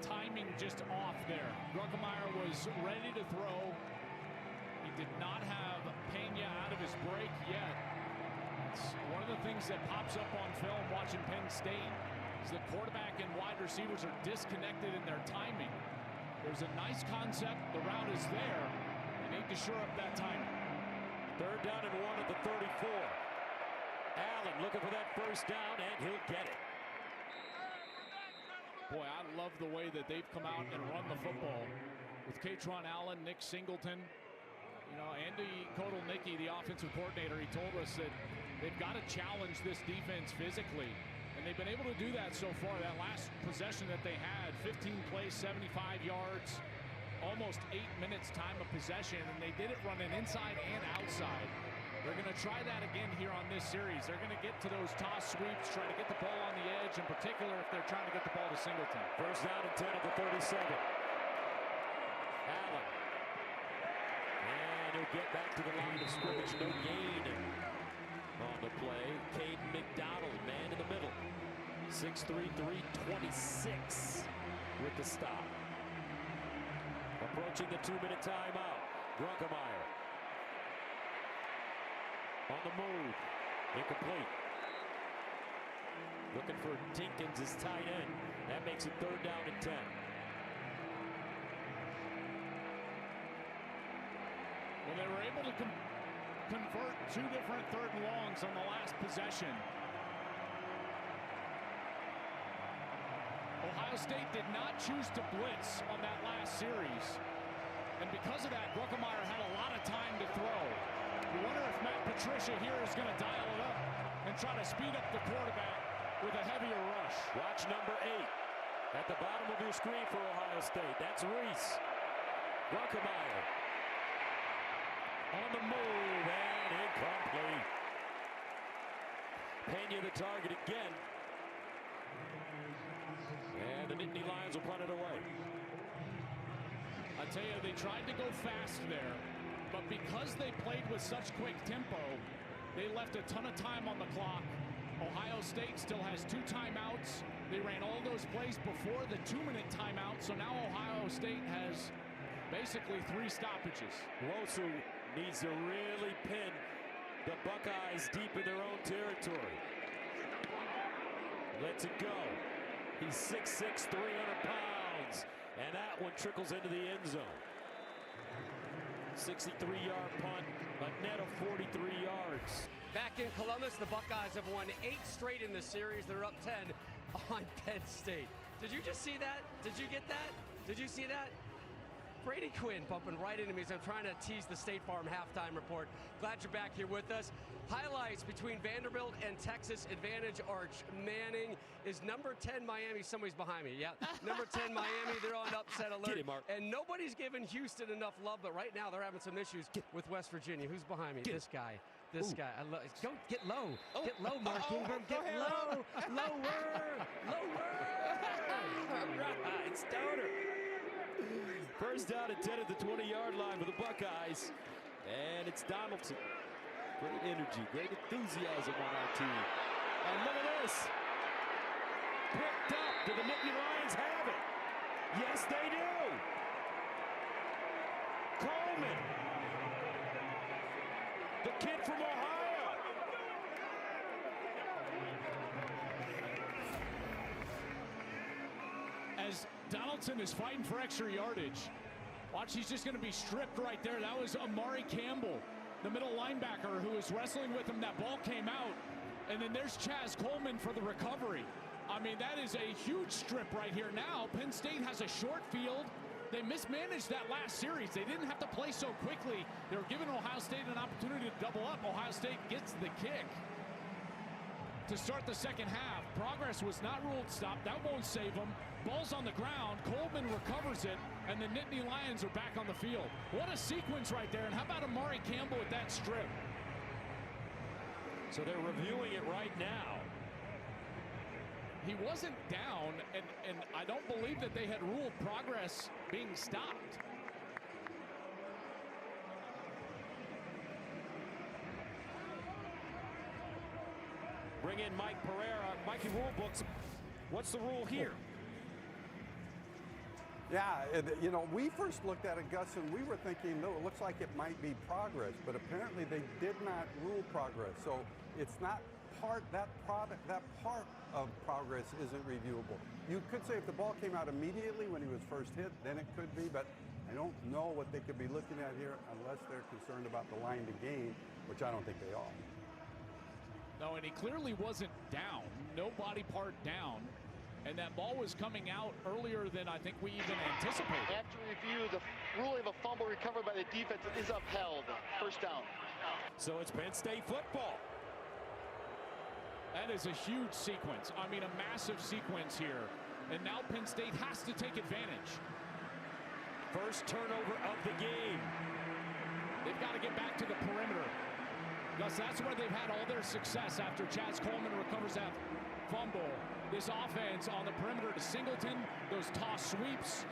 Timing just off there. Grunkemeyer was ready to throw. He did not have Penn out of his break yet. It's one of the things that pops up on film watching Penn State is the quarterback and wide receivers are disconnected in their timing. There's a nice concept. The route is there. They need to shore up that timing. 3rd down and 1 at the 34. Allen looking for that 1st down, and he'll get it. Boy, I love the way that they've come out and run the football with Katron Allen, Nick Singleton. You know, Andy Kotelnicki, the offensive coordinator, he told us that they've got to challenge this defense physically. And they've been able to do that so far. That last possession that they had, 15 plays, 75 yards, almost 8 minutes time of possession. And they did it running inside and outside. They're going to try that again here on this series. They're going to get to those toss sweeps, try to get the ball on the edge, in particular if they're trying to get the ball to Singleton. 1st down and 10 at the 37. Allen. And he'll get back to the line of scrimmage. No gain on the play. Caden McDonald, man in the middle. 6'3", 326 with the stop. Approaching the 2-minute timeout. Grunkemeyer. On the move. Incomplete. Looking for Tinkins as tight end. That makes it 3rd down and 10. Well, they were able to convert 2 different 3rd and longs on the last possession. Ohio State did not choose to blitz on that last series. And because of that, Grunkemeyer had a lot of time to throw. You wonder if Matt Patricia here is going to dial it up and try to speed up the quarterback with a heavier rush. Watch number 8 at the bottom of your screen for Ohio State. That's Reese. Grunkemeyer on the move and incomplete. Pena the target again. And the Nittany Lions will punt it away. I tell you, they tried to go fast there, but because they played with such quick tempo, they left a ton of time on the clock. Ohio State still has 2 timeouts. They ran all those plays before the 2-minute timeout, so now Ohio State has basically 3 stoppages. Wosu needs to really pin the Buckeyes deep in their own territory. Lets it go. He's 6'6", 300 pounds. And that one trickles into the end zone. 63-yard punt, a net of 43 yards. Back in Columbus, the Buckeyes have won 8 straight in the series. They're up 10 on Penn State. Did you just see that? Did you get that? Did you see that? Brady Quinn bumping right into me as I'm trying to tease the State Farm halftime report. Glad you're back here with us. Highlights between Vanderbilt and Texas Advantage Arch. Manning is number 10 Miami. Somebody's behind me. Yeah, number 10 Miami. They're on upset alert. Get it, Mark. And nobody's given Houston enough love, but right now they're having some issues with West Virginia. Who's behind me? This guy. This guy. Don't get low. Get low, Mark Ingram. Get low. Lower. Lower. All right, Stoner. 1st down and 10 at the 20-yard line for the Buckeyes. And it's Donaldson. Great energy, great enthusiasm on our team. And look at this. Picked up. Do the Nittany Lions have it? Yes, they do. Coleman. The kid from Ohio. As Donaldson is fighting for extra yardage. Watch, he's just going to be stripped right there. That was Amari Campbell, the middle linebacker, who was wrestling with him. That ball came out. And then there's Chaz Coleman for the recovery. I mean, that is a huge strip right here. Now, Penn State has a short field. They mismanaged that last series. They didn't have to play so quickly. They were giving Ohio State an opportunity to double up. Ohio State gets the kick to start the second half. Progress was not ruled stop. That won't save them. Ball's on the ground. Coleman recovers it, and the Nittany Lions are back on the field. What a sequence right there. And how about Amari Campbell with that strip? So they're reviewing it right now. he wasn't down, and I don't believe that they had ruled progress being stopped. Bring in Mike Pereira. Mikey, rule books. What's the rule here? Yeah, you know, we first looked at it, Gus, and we were thinking, no, it looks like it might be progress, but apparently they did not rule progress. So it's not that part of progress isn't reviewable. You could say if the ball came out immediately when he was first hit, then it could be, but I don't know what they could be looking at here unless they're concerned about the line to gain, which I don't think they are. No, and he clearly wasn't down, no body part down, and that ball was coming out earlier than I think we even anticipated. After review, the ruling of a fumble recovered by the defense is upheld. First down. So it's Penn State football. That is a huge sequence. I mean, a massive sequence here. And now Penn State has to take advantage. First turnover of the game. They've got to get back to the perimeter. Gus, that's where they've had all their success after Chaz Coleman recovers that fumble. This offense on the perimeter to Singleton, those toss sweeps.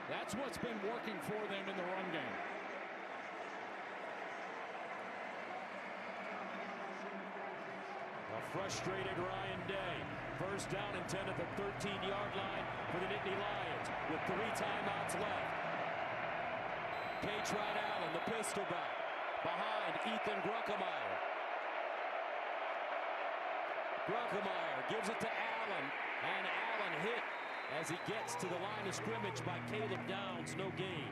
That's what's been working for them in the run game. A frustrated Ryan Day. First down and 10 at the 13-yard line for the Nittany Lions with 3 timeouts left. K-Tron Allen, the pistol back, behind Ethan Grunkemeyer. Grunkemeyer gives it to Allen, and Allen hit as he gets to the line of scrimmage by Caleb Downs. No gain.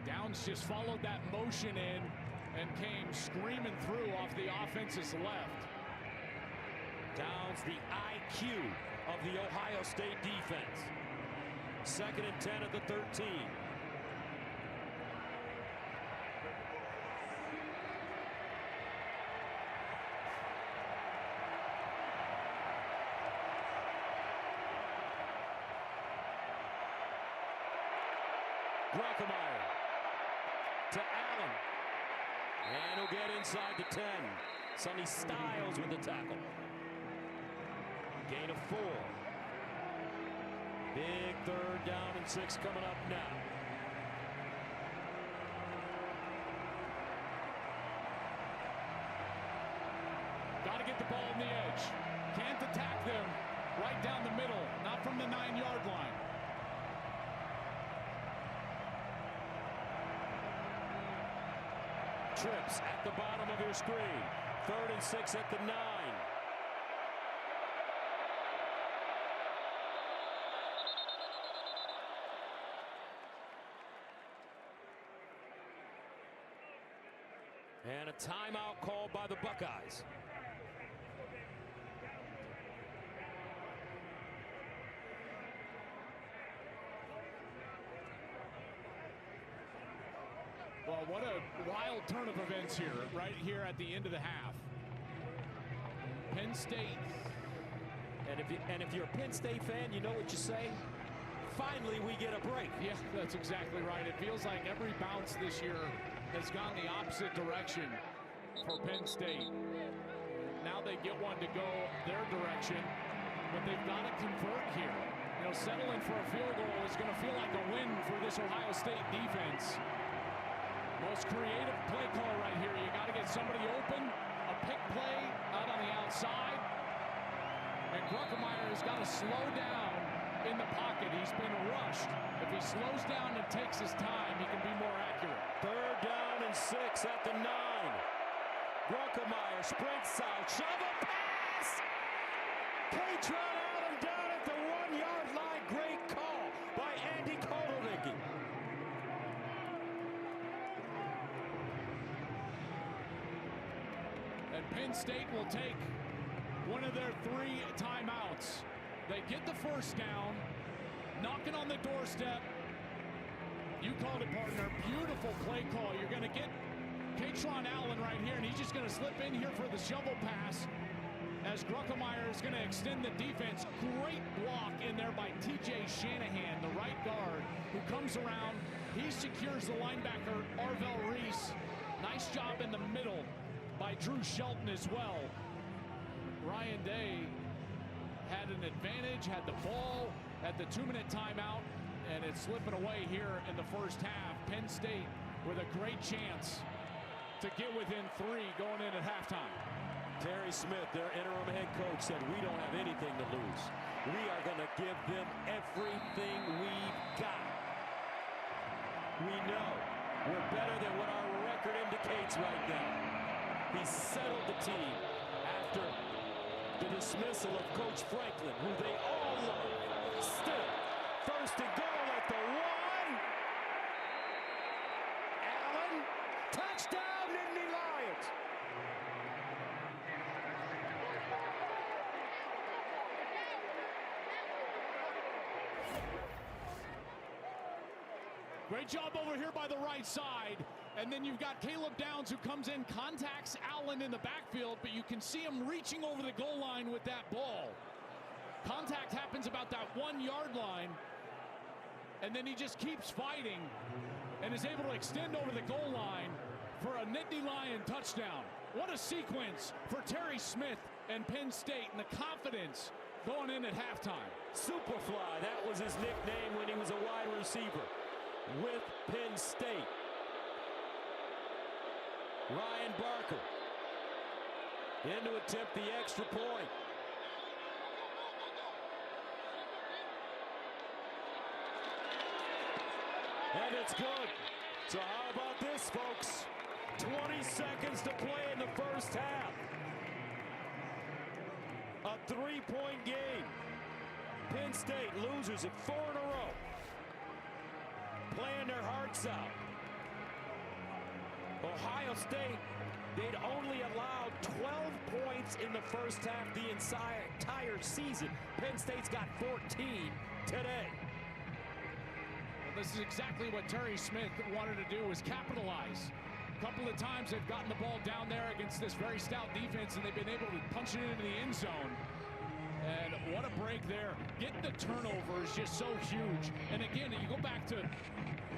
Downs just followed that motion in and came screaming through off the offense's left. Downs, the IQ of the Ohio State defense. 2nd and 10 at the 13. Grunkemeyer to Allen. And he'll get inside the 10. Sonny Styles with the tackle. Gain of 4. Big 3rd down and 6 coming up now. Got to get the ball on the edge. Can't attack them right down the middle, not from the 9-yard line. Trips at the bottom of your screen. 3rd and 6 at the 9. And a timeout called by the Buckeyes. Well, what a wild turn of events here, right here at the end of the half. Penn State. And if you're a Penn State fan, you know what you say? Finally, we get a break. Yeah, that's exactly right. It feels like every bounce this year has gone the opposite direction for Penn State. Now they get one to go their direction, but they've got to convert here. You know, settling for a field goal is going to feel like a win for this Ohio State defense. Most creative play call right here. You got to get somebody open. A pick play out on the outside. And Grunkemeyer has got to slow down in the pocket. He's been rushed. If he slows down and takes his time, he can be more accurate. 3rd down and 6 at the 9. Grunkemeyer sprints out. Shovel pass! K-Tron Allen down at the 1-yard line. Great call by Andy Kotelnicki. And Penn State will take one of their 3 timeouts. They get the first down, knocking on the doorstep. You called it, partner. Beautiful play call. You're going to get K-Tron Allen right here, and he's just going to slip in here for the shovel pass as Grunkemeyer is going to extend the defense. Great block in there by T.J. Shanahan, the right guard, who comes around. He secures the linebacker, Arvell Reese. Nice job in the middle by Drew Shelton as well. Ryan Day had an advantage, had the ball at the 2-minute timeout, and it's slipping away here in the first half. Penn State with a great chance to get within 3 going in at halftime. Terry Smith, their interim head coach, said, we don't have anything to lose. We are going to give them everything we've got. We know we're better than what our record indicates right now. He settled the team after the dismissal of Coach Franklin, who they all love. Still, first and goal at the 1. Allen, touchdown, Nittany Lions. Great job over here by the right side. And then you've got Caleb Downs, who comes in, contacts Allen in the backfield, but you can see him reaching over the goal line with that ball. Contact happens about that 1-yard line, and then he just keeps fighting and is able to extend over the goal line for a Nittany Lion touchdown. What a sequence for Terry Smith and Penn State, and the confidence going in at halftime. Superfly, that was his nickname when he was a wide receiver with Penn State. Ryan Barker in to attempt the extra point. And it's good. So how about this, folks? 20 seconds to play in the first half. A 3-point game. Penn State losers at 4 in a row. Playing their hearts out. Ohio State, they'd only allowed 12 points in the first half the entire season. Penn State's got 14 today. Well, this is exactly what Terry Smith wanted to do, was capitalize. A couple of times they've gotten the ball down there against this very stout defense, and they've been able to punch it into the end zone. And what a break there. Getting the turnover is just so huge. And again, you go back to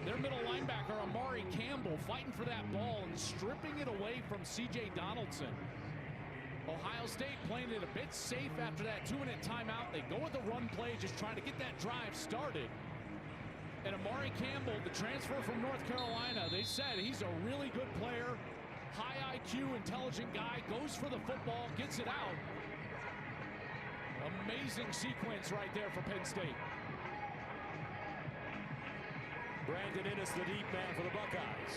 their middle linebacker, Amari Campbell, fighting for that ball and stripping it away from C.J. Donaldson. Ohio State playing it a bit safe after that 2-minute timeout. They go with the run play, just trying to get that drive started. And Amari Campbell, the transfer from North Carolina, they said he's a really good player, high IQ, intelligent guy, goes for the football, gets it out. Amazing sequence right there for Penn State. Brandon Innes, the deep man for the Buckeyes.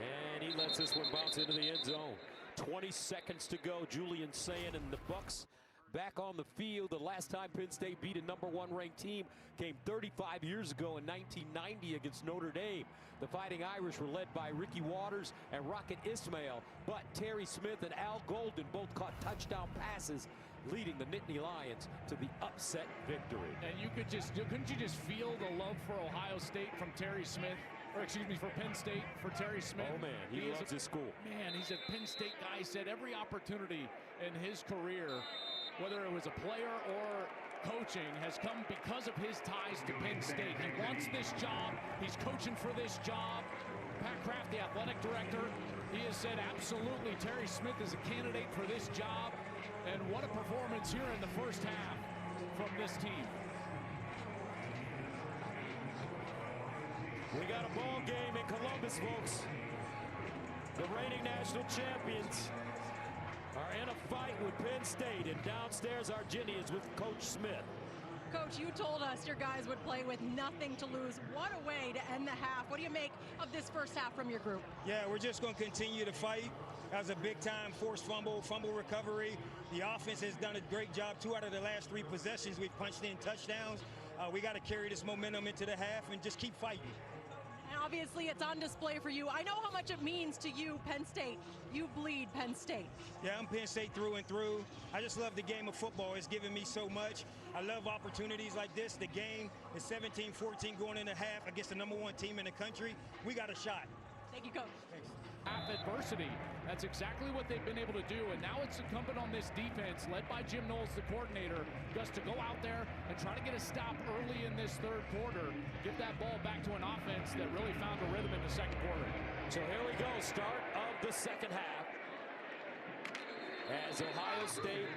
And he lets this one bounce into the end zone. 20 seconds to go. Julian Sayin and the Bucks back on the field. The last time Penn State beat a #1 ranked team came 35 years ago in 1990 against Notre Dame. The Fighting Irish were led by Ricky Waters and Rocket Ismail, but Terry Smith and Al Golden both caught touchdown passes, leading the Nittany Lions to the upset victory. And couldn't you just feel the love for Ohio State from Terry Smith? Or excuse me, for Penn State, for Terry Smith. Oh man, he loves his school. Man, he's a Penn State guy. He said every opportunity in his career, whether it was a player or coaching, has come because of his ties to Penn State. He wants this job. He's coaching for this job. Pat Kraft, the athletic director, he has said absolutely Terry Smith is a candidate for this job. And what a performance here in the first half from this team. We got a ball game in Columbus, folks. The reigning national champions are in a fight with Penn State, and downstairs Argini is with Coach Smith. Coach, you told us your guys would play with nothing to lose. What a way to end the half. What do you make of this first half from your group? Yeah, we're just going to continue to fight. That was a big-time forced fumble recovery. The offense has done a great job. 2 out of the last 3 possessions, we've punched in touchdowns. We got to carry this momentum into the half and just keep fighting. And obviously, it's on display for you. I know how much it means to you, Penn State. You bleed Penn State. Yeah, I'm Penn State through and through. I just love the game of football. It's given me so much. I love opportunities like this. The game is 17-14 going into half against the #1 team in the country. We got a shot. Thank you, Coach. Thanks. Adversity. That's exactly what they've been able to do, and now it's incumbent on this defense, led by Jim Knowles, the coordinator, just to go out there and try to get a stop early in this third quarter, get that ball back to an offense that really found a rhythm in the second quarter. So here we go, start of the second half as Ohio State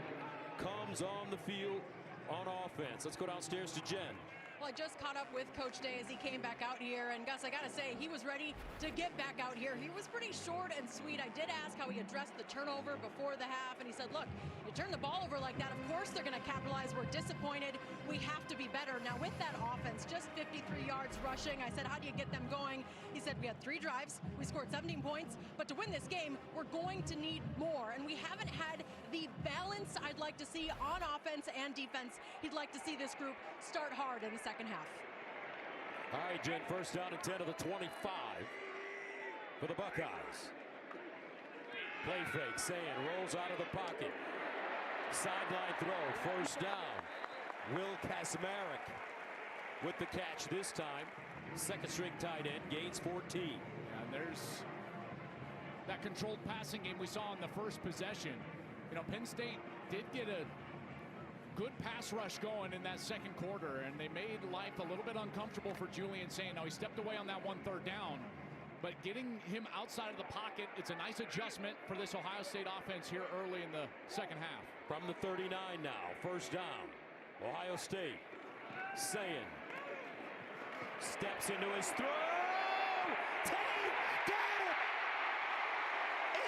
comes on the field on offense. Let's go downstairs to Jen. Well, I just caught up with Coach Day as he came back out here. And Gus, I got to say, he was ready to get back out here. He was pretty short and sweet. I did ask how he addressed the turnover before the half. And he said, look, you turn the ball over like that, of course they're going to capitalize. We're disappointed. We have to be better. Now, with that offense, just 53 yards rushing, I said, how do you get them going? He said, we had 3 drives. We scored 17 points. But to win this game, we're going to need more. And we haven't had the balance I'd like to see on offense and defense. He'd like to see this group start hard in the second half. All right, Jen, first down and 10 of the 25 for the Buckeyes. Play fake, Sayin rolls out of the pocket. Sideline throw, first down. Will Kaczmarek with the catch this time. Second string tight end, gains 14. And there's that controlled passing game we saw in the first possession. You know, Penn State did get a good pass rush going in that second quarter, and they made life a little bit uncomfortable for Julian Sayin. Now, he stepped away on that 1 3rd down, but getting him outside of the pocket, it's a nice adjustment for this Ohio State offense here early in the second half. From the 39 now, first down. Ohio State. Sayin steps into his throw. Tate got it!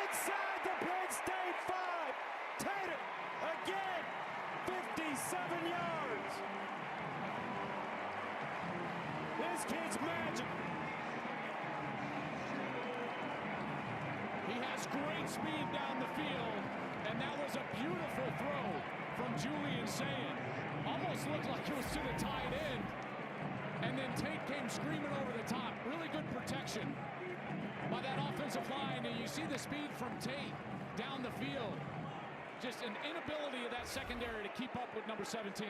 Inside the Penn State 5. Tate again. 57 yards. This kid's magic. He has great speed down the field, and that was a beautiful throw from Julian Sayin. Almost looked like it was to the tight end, and then Tate came screaming over the top. Really good protection by that offensive line, and you see the speed from Tate down the field. Just an inability of that secondary to keep up with number 17.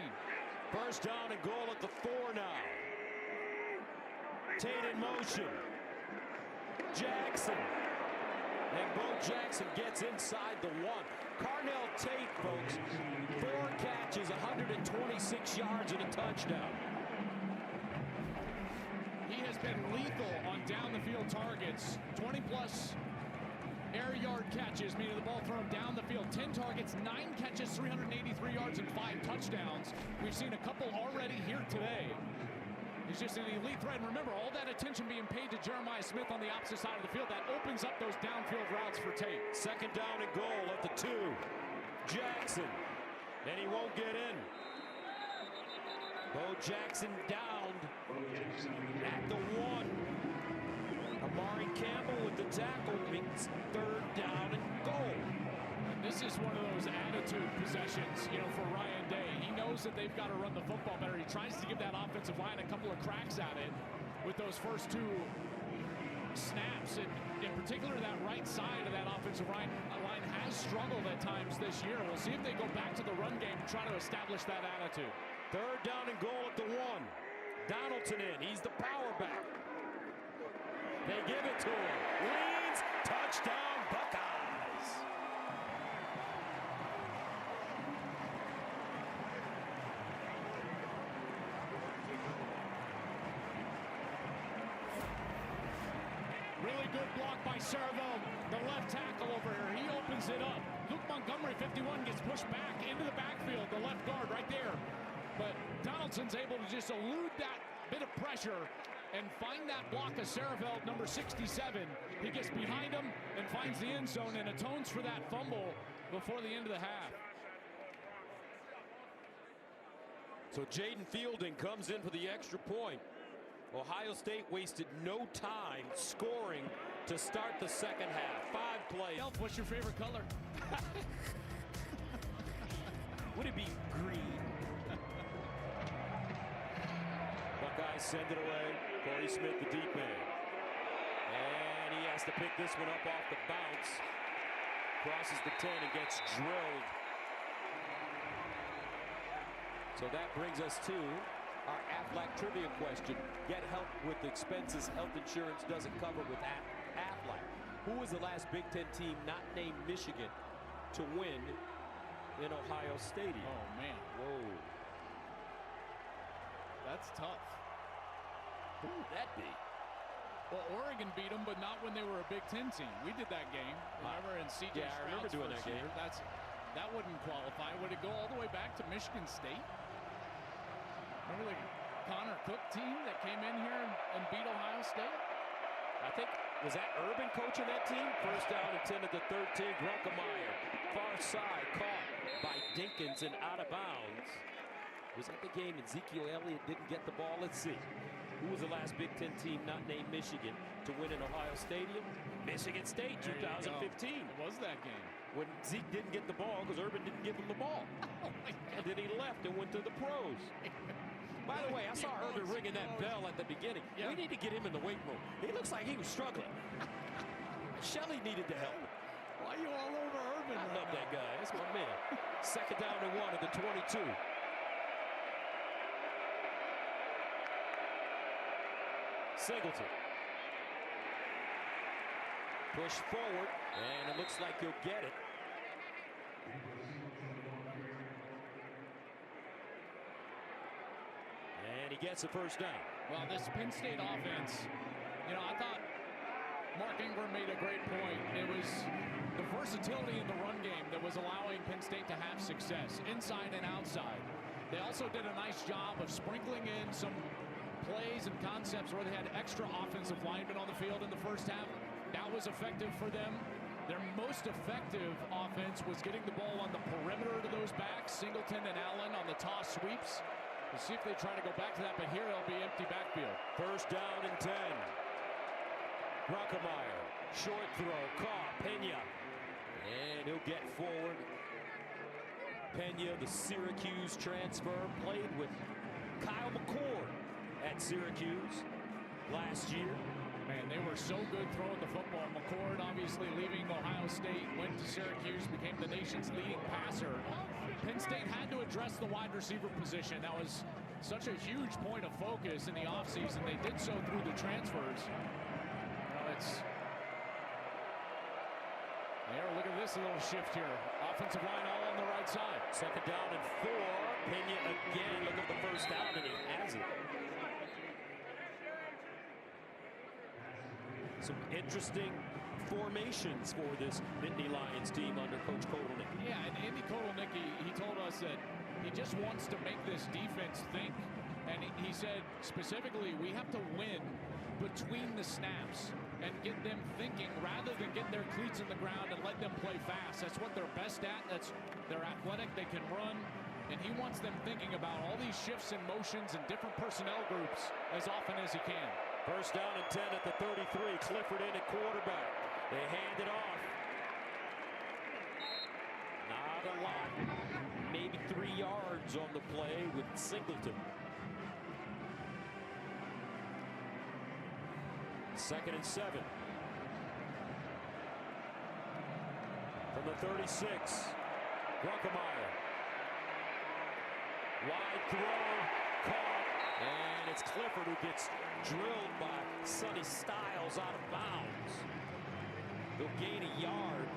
First down and goal at the 4 now. Tate in motion. Jackson. And Bo Jackson gets inside the 1. Carnell Tate, folks, 4 catches, 126 yards and a touchdown. He has been lethal on down the field targets. 20+ air yard catches, meaning the ball thrown down the field. 10 targets, 9 catches, 383 yards, and 5 touchdowns. We've seen a couple already here today. He's just an elite threat. And remember, all that attention being paid to Jeremiah Smith on the opposite side of the field. That opens up those downfield routes for Tate. Second down and goal at the 2. Jackson. And he won't get in. Bo Jackson downed at the 1. Amari Campbell with the tackle makes 3rd down and goal. And this is one of those attitude possessions, you know, for Ryan Day. He knows that they've got to run the football better. He tries to give that offensive line a couple of cracks at it with those first 2 snaps. And in particular, that right side of that offensive line has struggled at times this year. We'll see if they go back to the run game and try to establish that attitude. 3rd down and goal at the 1. Donaldson in. He's the power back. They give it to him. Leans. Touchdown, Buckeyes. Really good block by Saraville, the left tackle over here. He opens it up. Luke Montgomery, 51, gets pushed back into the backfield, the left guard right there. But Donaldson's able to just elude that bit of pressure and find that block of Saraville, number 67. He gets behind him and finds the end zone and atones for that fumble before the end of the half. So Jaden Fielding comes in for the extra point. Ohio State wasted no time scoring to start the second half. 5 plays. What's your favorite color? Would it be green? Buckeyes send it away. Corey Smith, the deep man. And he has to pick this one up off the bounce. Crosses the 10 and gets drilled. So that brings us to our Aflac trivia question. Get help with expenses health insurance doesn't cover with Aflac. Who was the last Big Ten team not named Michigan to win in Ohio Stadium? Oh, man. Whoa. That's tough. Who would that be? Well, Oregon beat them, but not when they were a Big Ten team. We did that game. Remember? And C.J. Yeah, I remember doing that game. That wouldn't qualify. Would it go all the way back to Michigan State? Remember the Connor Cook team that came in here and beat Ohio State? I think, was that Urban coaching that team? First down and 10 at the 13. Grunkemeyer, far side, caught by Dinkins and out of bounds. Was that the game Ezekiel Elliott didn't get the ball? Let's see. Who was the last Big Ten team not named Michigan to win in Ohio Stadium? Michigan State, 2015. It was that game. When Zeke didn't get the ball because Urban didn't give him the ball. And then he left and went to the pros. By the way, I saw Urban ringing that bell at the beginning. Yeah. We need to get him in the weight room. He looks like he was struggling. Shelley needed the help. Why are you all over Urban? I love that guy. That's my man. Second down and 1 at the 22. Singleton. Push forward, and it looks like he'll get it. And he gets a first down. Well, this Penn State offense, you know, I thought Mark Ingram made a great point. It was the versatility in the run game that was allowing Penn State to have success, inside and outside. They also did a nice job of sprinkling in some plays and concepts where they had extra offensive linemen on the field in the first half. That was effective for them. Their most effective offense was getting the ball on the perimeter to those backs, Singleton and Allen on the toss sweeps. We'll see if they try to go back to that, but here it'll be empty backfield. First down and 10. Grunkemeyer, short throw, caught, Pena. And he'll get forward. Pena, the Syracuse transfer, played with Kyle McCord at Syracuse last year. Man, they were so good throwing the football. McCord obviously leaving Ohio State, went to Syracuse, became the nation's leading passer. Penn State had to address the wide receiver position. That was such a huge point of focus in the offseason. They did so through the transfers. Look at this little shift here. Offensive line all on the right side. Second down and 4. Pena again. Look at the first down, and he has it. Some interesting formations for this Nittany Lions team under Coach Kotelnicki. Yeah, and Andy Kotelnicki, he told us that he just wants to make this defense think. And he said specifically, we have to win between the snaps and get them thinking rather than get their cleats in the ground and let them play fast. That's what they're best at. They're athletic, they can run. And he wants them thinking about all these shifts and motions and different personnel groups as often as he can. First down and 10 at the 33. Clifford in at quarterback. They hand it off. Not a lot. Maybe 3 yards on the play with Singleton. Second and 7. From the 36. Grunkemeyer. Wide throw. Caught. And it's Clifford who gets drilled by Sonny Styles out of bounds. He'll gain a yard.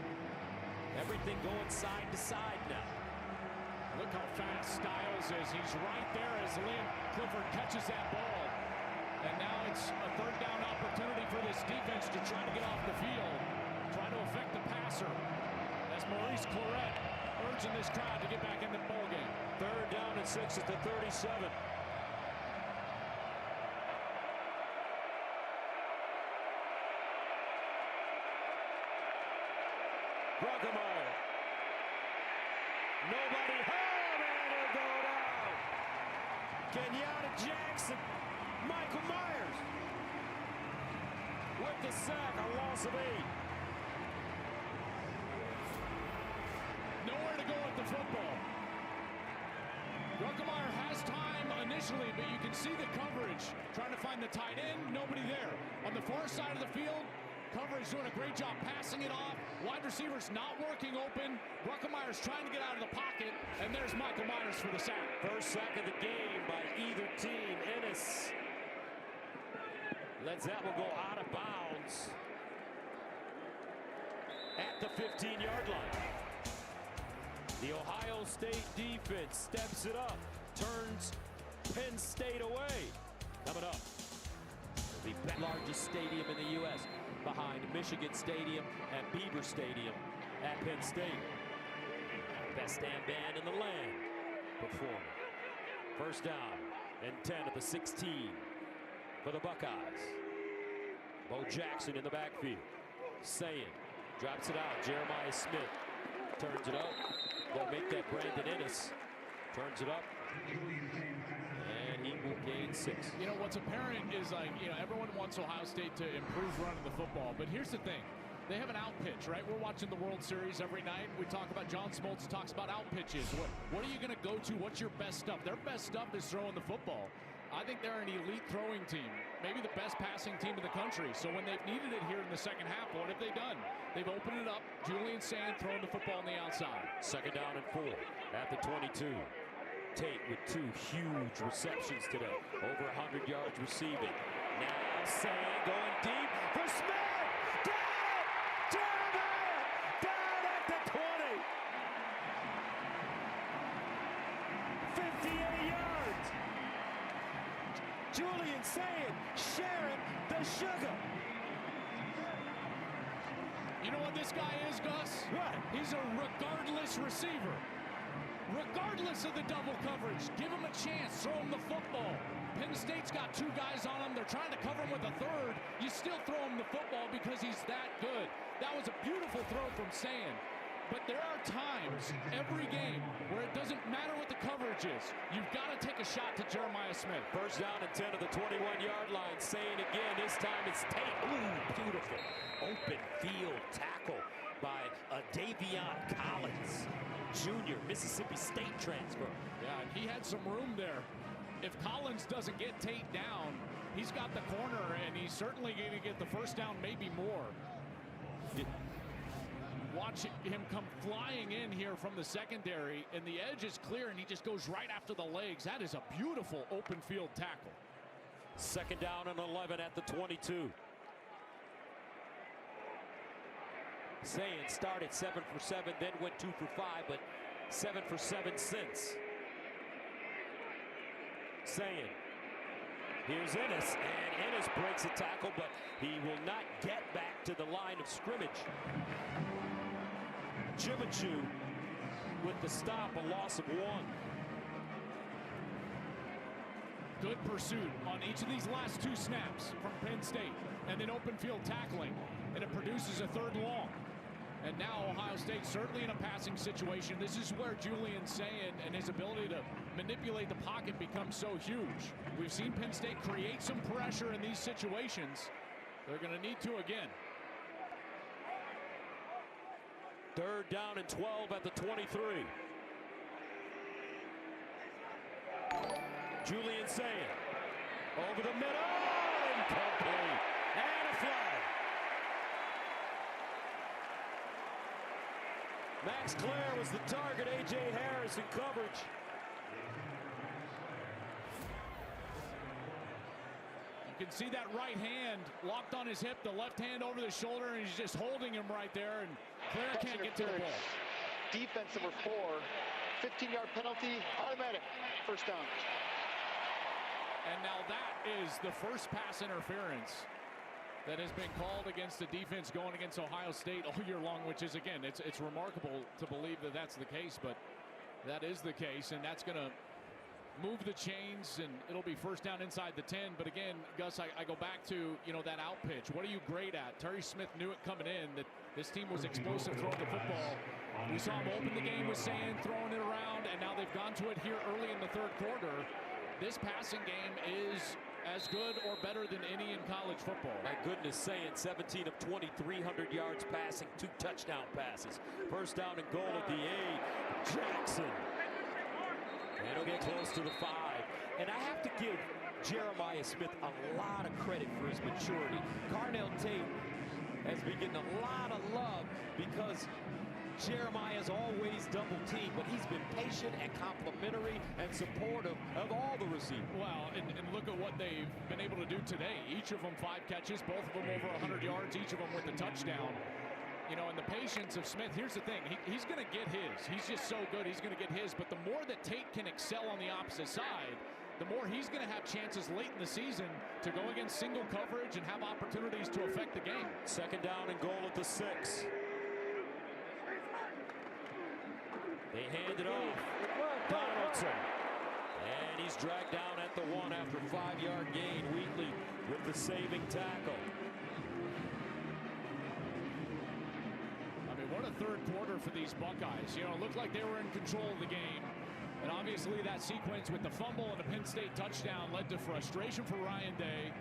Everything going side to side now. Look how fast Styles is. He's right there as Lynn Clifford catches that ball. And now it's a third down opportunity for this defense to try to get off the field. Try to affect the passer. As Maurice Clarett urging this crowd to get back in the ball game. Third down and 6 at the 37. Grunkemeyer. Nobody home, and he'll go down. Kenyatta Jackson. Michael Myers with the sack, a loss of 8. Nowhere to go with the football. Grunkemeyer has time initially, but you can see the coverage. Trying to find the tight end, nobody there. On the far side of the field, coverage doing a great job passing it off. Wide receivers not working open. Grunkemeier's trying to get out of the pocket, and there's Michael Myers for the sack. First sack of the game by either team. Ennis lets that one go out of bounds at the 15-yard line. The Ohio State defense steps it up, turns Penn State away. Coming up, the largest stadium in the U.S. behind Michigan Stadium and Beaver Stadium at Penn State. Best stand band in the land performing. First down and 10 at the 16 for the Buckeyes. Bo Jackson in the backfield. Sayin drops it out. Jeremiah Smith turns it up. They'll make that Brandon Ennis. Turns it up. And he will gain 6. You know, what's apparent is, like, you know, everyone wants Ohio State to improve running the football. But here's the thing. They have an out pitch, right? We're watching the World Series every night. We talk about, John Smoltz talks about out pitches. What are you going to go to? What's your best stuff? Their best stuff is throwing the football. I think they're an elite throwing team, maybe the best passing team in the country. So when they've needed it here in the second half, what have they done? They've opened it up. Julian Sayin throwing the football on the outside. Second down and 4 at the 22. Tate with 2 huge receptions today. Over 100 yards receiving. Now Sayin going deep for Smith. Down at the 20. 58 yards. Julian Sayin sharing the sugar. You know what this guy is, Gus? What? He's a regardless receiver. Regardless of the double coverage, give him a chance, throw him the football. Penn State's got 2 guys on him. They're trying to cover him with a third. You still throw him the football because he's that good. That was a beautiful throw from Sayin. But there are times every game where it doesn't matter what the coverage is. You've got to take a shot to Jeremiah Smith. First down and 10 at the 21-yard line. Sayin again. This time it's Tate. Ooh, beautiful. Open field tackle by Davion Collins, junior, Mississippi State transfer. Yeah, and he had some room there. If Collins doesn't get Tate down, he's got the corner, and he's certainly going to get the first down, maybe more. Watch him come flying in here from the secondary, and the edge is clear, and he just goes right after the legs. That is a beautiful open field tackle. Second down and 11 at the 22. Sayin started 7 for 7, then went 2 for 5, but 7 for 7 since. Sayin. Here's Ennis, and Ennis breaks a tackle, but he will not get back to the line of scrimmage. Jimachu with the stop, a loss of 1. Good pursuit on each of these last 2 snaps from Penn State, and then open field tackling, and it produces a 3rd long. And now Ohio State certainly in a passing situation. This is where Julian Sayin and his ability to manipulate the pocket becomes so huge. We've seen Penn State create some pressure in these situations. They're going to need to again. Third down and 12 at the 23. Julian Sayin over the middle, incomplete, and a flag. Max Clare was the target. A.J. Harris in coverage. You can see that right hand locked on his hip, the left hand over the shoulder, and he's just holding him right there, and Clare can't get to the ball. Defense number 4, 15-yard penalty, automatic, first down. And now that is the first pass interference that has been called against the defense going against Ohio State all year long, which is, again, it's remarkable to believe that that's the case, but that is the case, and that's going to move the chains, and it'll be first down inside the 10. But again, Gus, I go back to, you know, that out pitch. What are you great at? Terry Smith knew it coming in, that this team was explosive throwing the football. We saw him open the game with Sayin, throwing it around, and now they've gone to it here early in the 3rd quarter. This passing game is as good or better than any in college football. My goodness, Sayin 17 of 20, 300 yards passing, 2 touchdown passes. First down and goal at the 8. Jackson. And he'll get close to the 5. And I have to give Jeremiah Smith a lot of credit for his maturity. Carnell Tate has been getting a lot of love because Jeremiah's always double teamed, but he's been patient and complimentary and supportive of all the receivers. Well, and look at what they've been able to do today. Each of them 5 catches, both of them over 100 yards, each of them with a touchdown. You know, and the patience of Smith, here's the thing, he's going to get his. He's just so good, he's going to get his. But the more that Tate can excel on the opposite side, the more he's going to have chances late in the season to go against single coverage and have opportunities to affect the game. Second down and goal at the 6. They hand it off. Donaldson. And he's dragged down at the 1 after 5-yard gain. Wheatley with the saving tackle. I mean, what a third quarter for these Buckeyes. You know, it looked like they were in control of the game. And obviously that sequence with the fumble and the Penn State touchdown led to frustration for Ryan Day.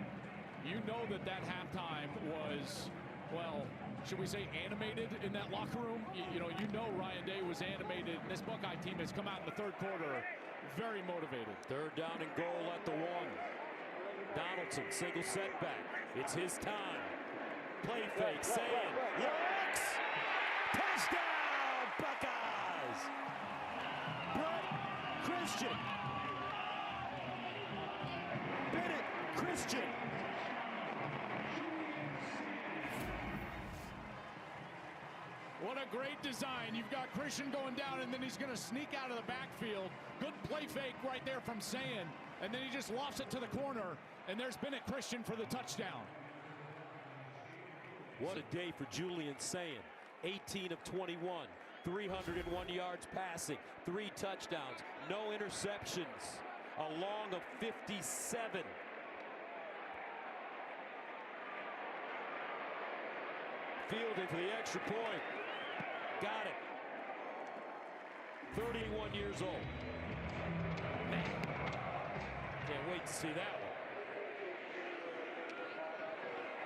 You know that halftime was, well, should we say animated in that locker room? You know Ryan Day was animated. This Buckeye team has come out in the third quarter very motivated. Third down and goal at the 1. Donaldson, single setback. It's his time. Play fake, Sayin. Looks! Touchdown, Buckeyes! Brett Christian. Bennett Christian. What a great design. You've got Christian going down, and then he's going to sneak out of the backfield. Good play fake right there from Sayin. And then he just lofts it to the corner, and there's Bennett Christian for the touchdown. What a day for Julian Sayin. 18 of 21. 301 yards passing. 3 touchdowns. No interceptions. A long of 57. Fielding for the extra point. Got it. 31 years old. Man. Can't wait to see that one.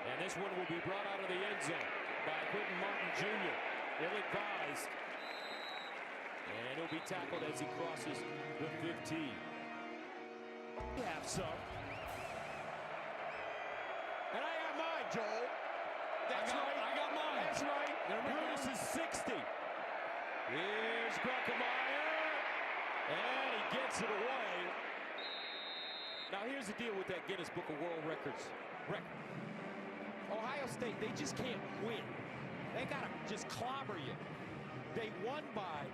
And this one will be brought out of the end zone by Quentin Martin Jr. Ill-advised. And he'll be tackled as he crosses the 15. We have some. And I have mine, Joel. That's right. I got mine. That's right. Bruce is 60. Here's Gruckemeyer. And he gets it away. Now here's the deal with that Guinness Book of World Records record. Ohio State, they just can't win. They gotta just clobber you. They won by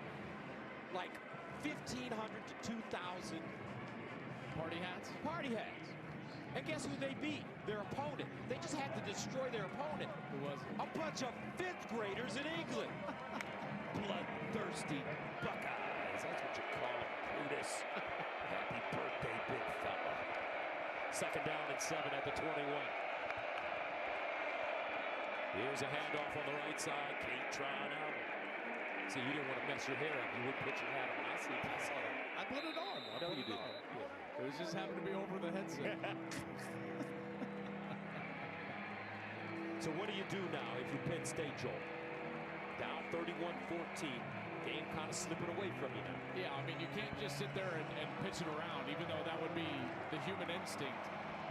like 1,500 to 2,000 Party hats? party hats. And guess who they beat? Their opponent. They just had to destroy their opponent. Who was it? A bunch of 5th graders in England. Bloodthirsty Buckeyes. That's what you call them, Brutus. Happy birthday, big fella. Second down and 7 at the 21. Here's a handoff on the right side. Kate trying out. See, you didn't want to mess your hair up. You would put your hat on. I saw that. I put it on. I know you did. It was just happened to be over the headset. So what do you do now if you're Penn State, Joel? Down 31-14. Game kind of slipping away from you now. Yeah, I mean, you can't just sit there and pitch it around, even though that would be the human instinct.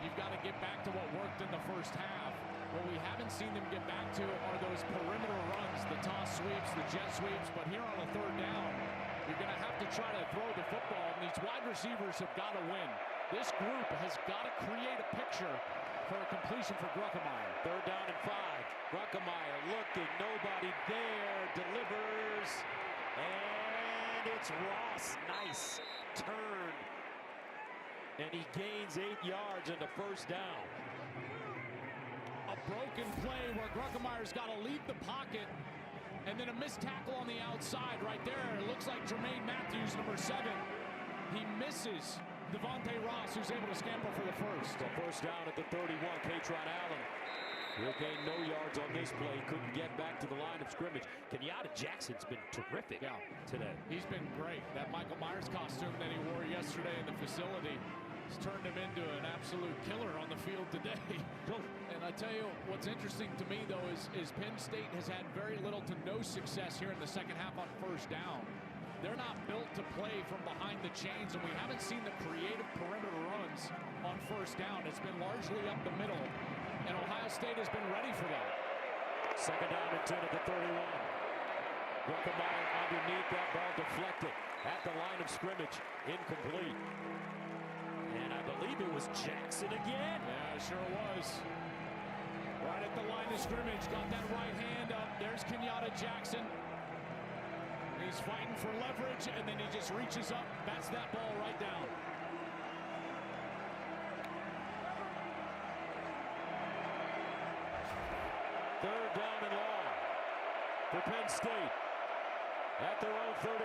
You've got to get back to what worked in the first half. What we haven't seen them get back to are those perimeter runs, the toss sweeps, the jet sweeps. But here on a third down, you're going to have to try to throw the football, and these wide receivers have got to win. This group has got to create a picture for a completion for Gruckemeyer. Third down and 5. Gruckemeyer looking, nobody there, delivers, and it's Ross. Nice turn, and he gains 8 yards in the first down. A broken play where Gruckemeyer's got to leave the pocket, and then a missed tackle on the outside right there. It looks like Jermaine Matthews, number 7. He misses Devontae Ross, who's able to scamper for the first. So first down at the 31, Katron Allen. He'll gain no yards on this play. Couldn't get back to the line of scrimmage. Kenyatta Jackson's been terrific today. He's been great. That Michael Myers costume that he wore yesterday in the facility has turned him into an absolute killer on the field today. And I tell you, what's interesting to me, though, is Penn State has had very little to no success here in the second half on first down. They're not built to play from behind the chains, and we haven't seen the creative perimeter runs on first down. It's been largely up the middle, and Ohio State has been ready for that. Second down and 10 at the 31. Gruckemeyer underneath, that ball deflected at the line of scrimmage. Incomplete. And I believe it was Jackson again. Yeah, it sure was. Right at the line of scrimmage, got that right hand up. There's Kenyatta Jackson. He's fighting for leverage, and then he just reaches up, bats that ball right down. Third down and long for Penn State at their own 31.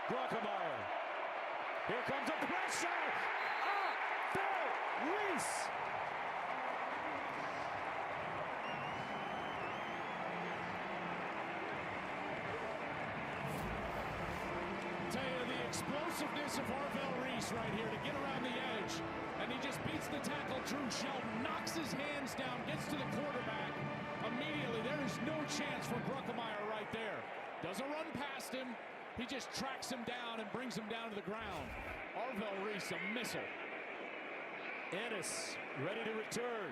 Grunkemeyer. Here comes the pressure. Phil Reese. Tell you the explosiveness of Arvell Reese right here to get around the edge. And he just beats the tackle. Drew Shelton knocks his hands down, gets to the quarterback. Immediately, there is no chance for Grunkemeyer right there. Doesn't run past him. He just tracks him down and brings him down to the ground. Arvell Reese, a missile. Ennis ready to return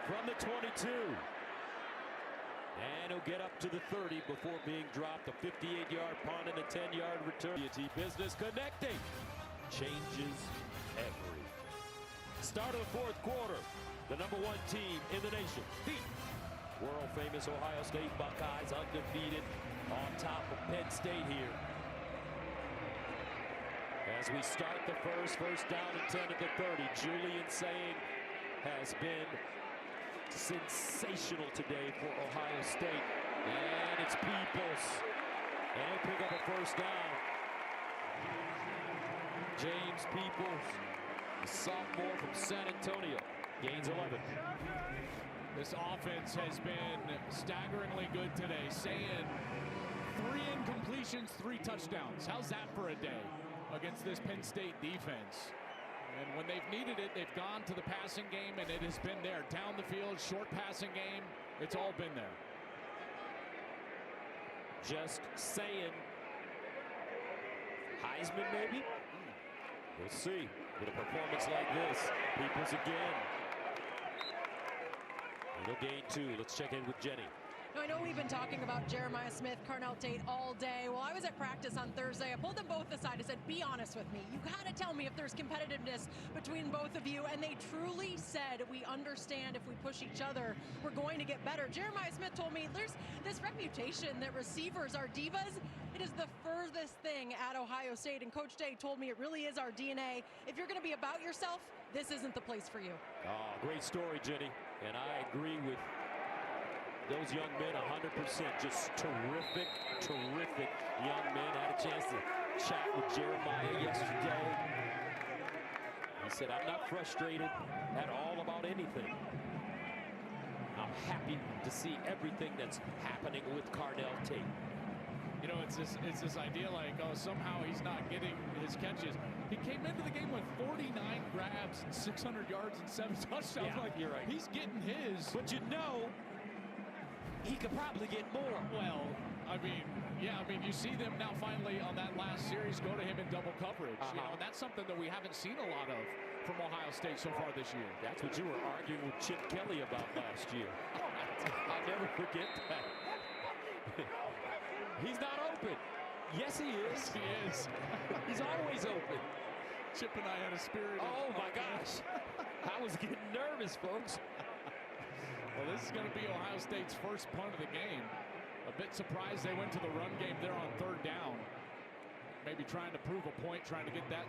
from the 22. And he'll get up to the 30 before being dropped. A 58-yard punt and a 10-yard return. Business connecting. Changes everything. Start of the fourth quarter. The #1 team in the nation. The world-famous Ohio State Buckeyes undefeated on top of Penn State here. As we start the first down and 10 at the 30. Julian Sayin has been sensational today for Ohio State. And it's Peoples. And he'll pick up a first down. James Peoples, a sophomore from San Antonio, gains 11. This offense has been staggeringly good today. Sayin, 3 incompletions, 3 touchdowns. How's that for a day against this Penn State defense? And when they've needed it, they've gone to the passing game, and it has been there. Down the field, short passing game, it's all been there. Just saying. Heisman, maybe? We'll see. With a performance like this, Peoples again. He'll gain 2. Let's check in with Jenny. Now, I know we've been talking about Jeremiah Smith, Carnell Tate all day. Well, I was at practice on Thursday. I pulled them both aside. I said, be honest with me. You got to tell me if there's competitiveness between both of you. And they truly said, we understand if we push each other, we're going to get better. Jeremiah Smith told me there's this reputation that receivers are divas. It is the furthest thing at Ohio State. And Coach Day told me it really is our DNA. If you're going to be about yourself, this isn't the place for you. Oh, great story, Jenny. And I agree with those young men 100%. Just terrific young men. I had a chance to chat with Jeremiah yesterday. He said, I'm not frustrated at all about anything. I'm happy to see everything that's happening with Carnell Tate. You know, it's this idea like, oh, somehow he's not getting his catches. He came into the game with 49 grabs and 600 yards and 7 touchdowns. Yeah, like, you're right. He's getting his. But you know, he could probably get more. Well, I mean, yeah, you see them now finally on that last series go to him in double coverage. You know, and that's something that we haven't seen a lot of from Ohio State so far this year. That's what you were arguing with Chip Kelly about last year. I'll never forget that. He's not open. Yes, he is. Yes, he is. He's always open. Chip and I had a spirit. Oh, my gosh. I was getting nervous, folks. Well, this is going to be Ohio State's first punt of the game. A bit surprised they went to the run game there on 3rd down. Maybe trying to prove a point, trying to get that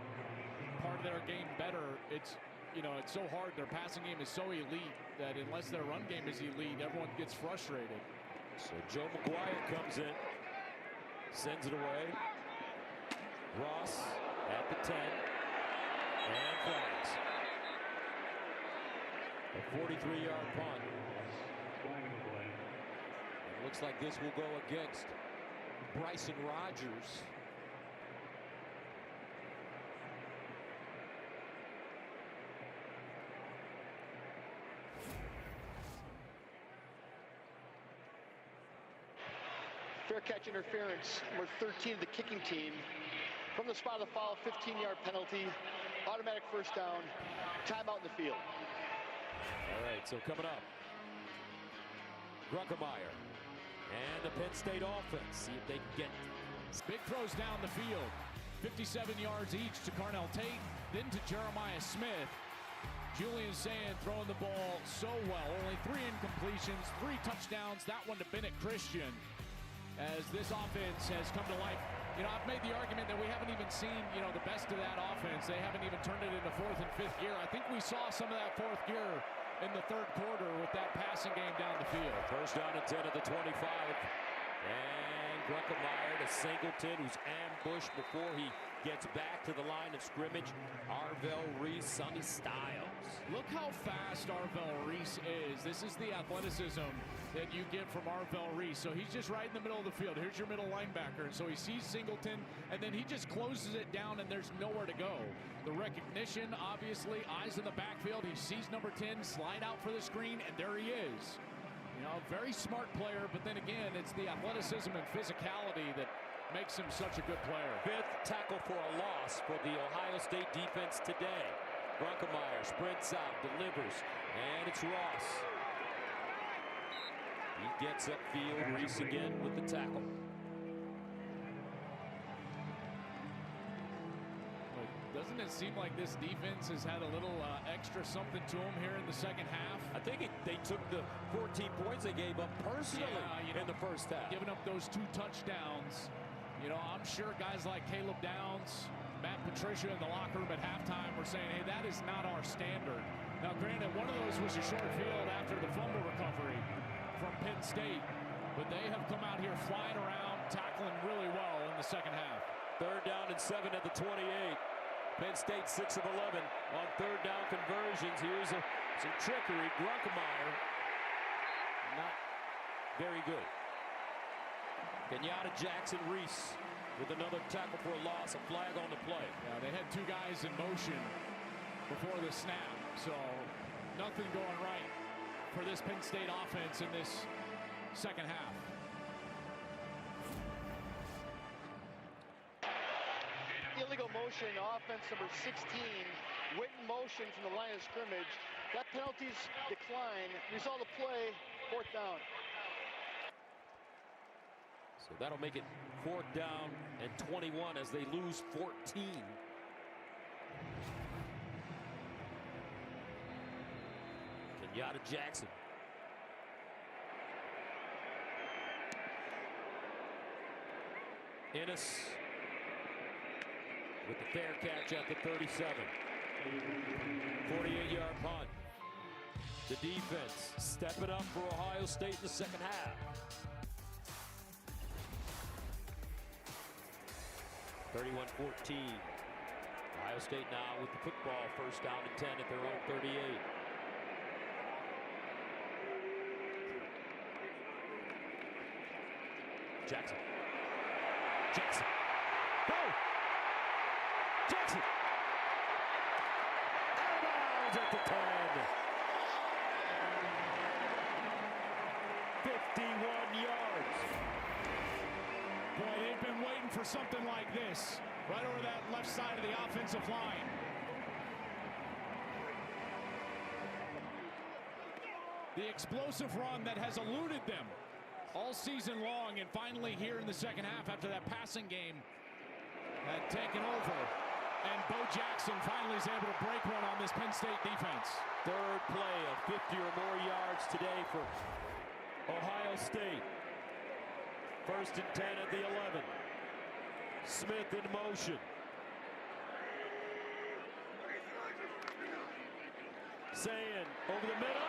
part of their game better. It's, you know, it's so hard. Their passing game is so elite that unless their run game is elite, everyone gets frustrated. So Joe McGuire comes in, sends it away. Ross at the 10, and flags. A 43-yard punt. It looks like this will go against Bryson Rogers. Fair catch interference. We're 13 of the kicking team. From the spot of the foul, 15-yard penalty, automatic first down, timeout in the field. All right, so coming up, Grunkemeyer and the Penn State offense. See if they can get big throws down the field. 57 yards each to Carnell Tate, then to Jeremiah Smith. Julian Sayin throwing the ball so well. Only 3 incompletions, 3 touchdowns. That one to Bennett Christian. as this offense has come to life. You know, I've made the argument that we haven't even seen, you know, the best of that offense. They haven't even turned it into fourth and fifth gear. I think we saw some of that fourth gear in the third quarter with that passing game down the field. First down and 10 at the 25. And Grunkemeyer to Singleton, who's ambushed before he gets back to the line of scrimmage. Arvell Reese, Sonny Styles. Look how fast Arvell Reese is. This is the athleticism that you get from Arvell Reese. So he's just right in the middle of the field. Here's your middle linebacker. And so he sees Singleton, and then he just closes it down, and there's nowhere to go. The recognition, obviously, eyes in the backfield. He sees number 10 slide out for the screen, and there he is. You know, very smart player, but then again, it's the athleticism and physicality that makes him such a good player. Fifth tackle for a loss for the Ohio State defense today. Grunkemeyer sprints out, delivers, and it's Ross. He gets upfield. Reese again with the tackle. Doesn't it seem like this defense has had a little extra something to them here in the second half? I think they took the 14 points they gave up personally in the first half. Giving up those 2 touchdowns. You know, I'm sure guys like Caleb Downs, Matt Patricia in the locker room at halftime were saying, hey, that is not our standard. Now, granted, one of those was a short field after the fumble recovery from Penn State, but they have come out here flying around, tackling really well in the second half. Third down and 7 at the 28. Penn State 6 of 11 on third down conversions. Here's some trickery. Grunkemeyer, not very good. Kenyatta Jackson Reese with another tackle for a loss, a flag on the play. Yeah, they had 2 guys in motion before the snap, so nothing going right for this Penn State offense in this second half. Illegal motion, offense number 16, went in motion from the line of scrimmage. That penalty's decline. Result of play, fourth down. So that'll make it fourth down and 21 as they lose 14. Kenyatta Jackson. Ennis with the fair catch at the 37. 48-yard punt. The defense stepping up for Ohio State in the second half. 31-14. Ohio State now with the football, first down and 10 at their own 38. Jackson. Jackson. Go! Jackson. Out of bounds at the 10. 51 yards. Boy, they've been waiting for something like this. Right over that left side of the offensive line. The explosive run that has eluded them all season long, and finally here in the second half after that passing game had taken over. And Bo Jackson finally is able to break one on this Penn State defense. Third play of 50 or more yards today for Ohio State. First and 10 at the 11. Smith in motion. Sayin over the middle.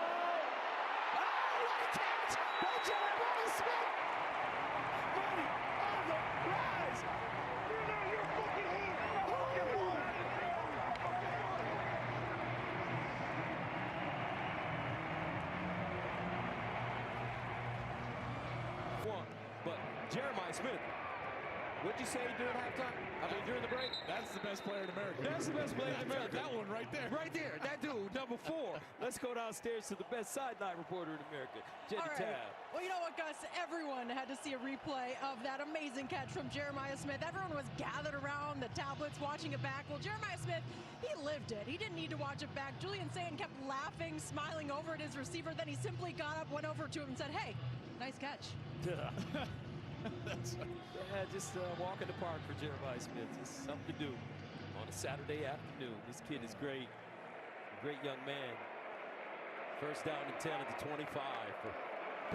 Oh, what a catch by Jeremiah Smith. Money on the rise. You're fucking here. But Jeremiah Smith, what'd you say during halftime? I mean, during the break? That's the best player in America. That's the best player in America. That one right there. Right there. That dude, number 4. Let's go downstairs to the best sideline reporter in America, Jenny All right. Tab. Well, you know what, Gus? Everyone had to see a replay of that amazing catch from Jeremiah Smith. Everyone was gathered around the tablets watching it back. Well, Jeremiah Smith, he lived it. He didn't need to watch it back. Julian Sayin kept laughing, smiling over at his receiver. Then he simply got up, went over to him, and said, hey, nice catch. Just a walk in the park for Jeremiah Smith. Just something to do on a Saturday afternoon. This kid is great. Great young man. First down and 10 at the 25 for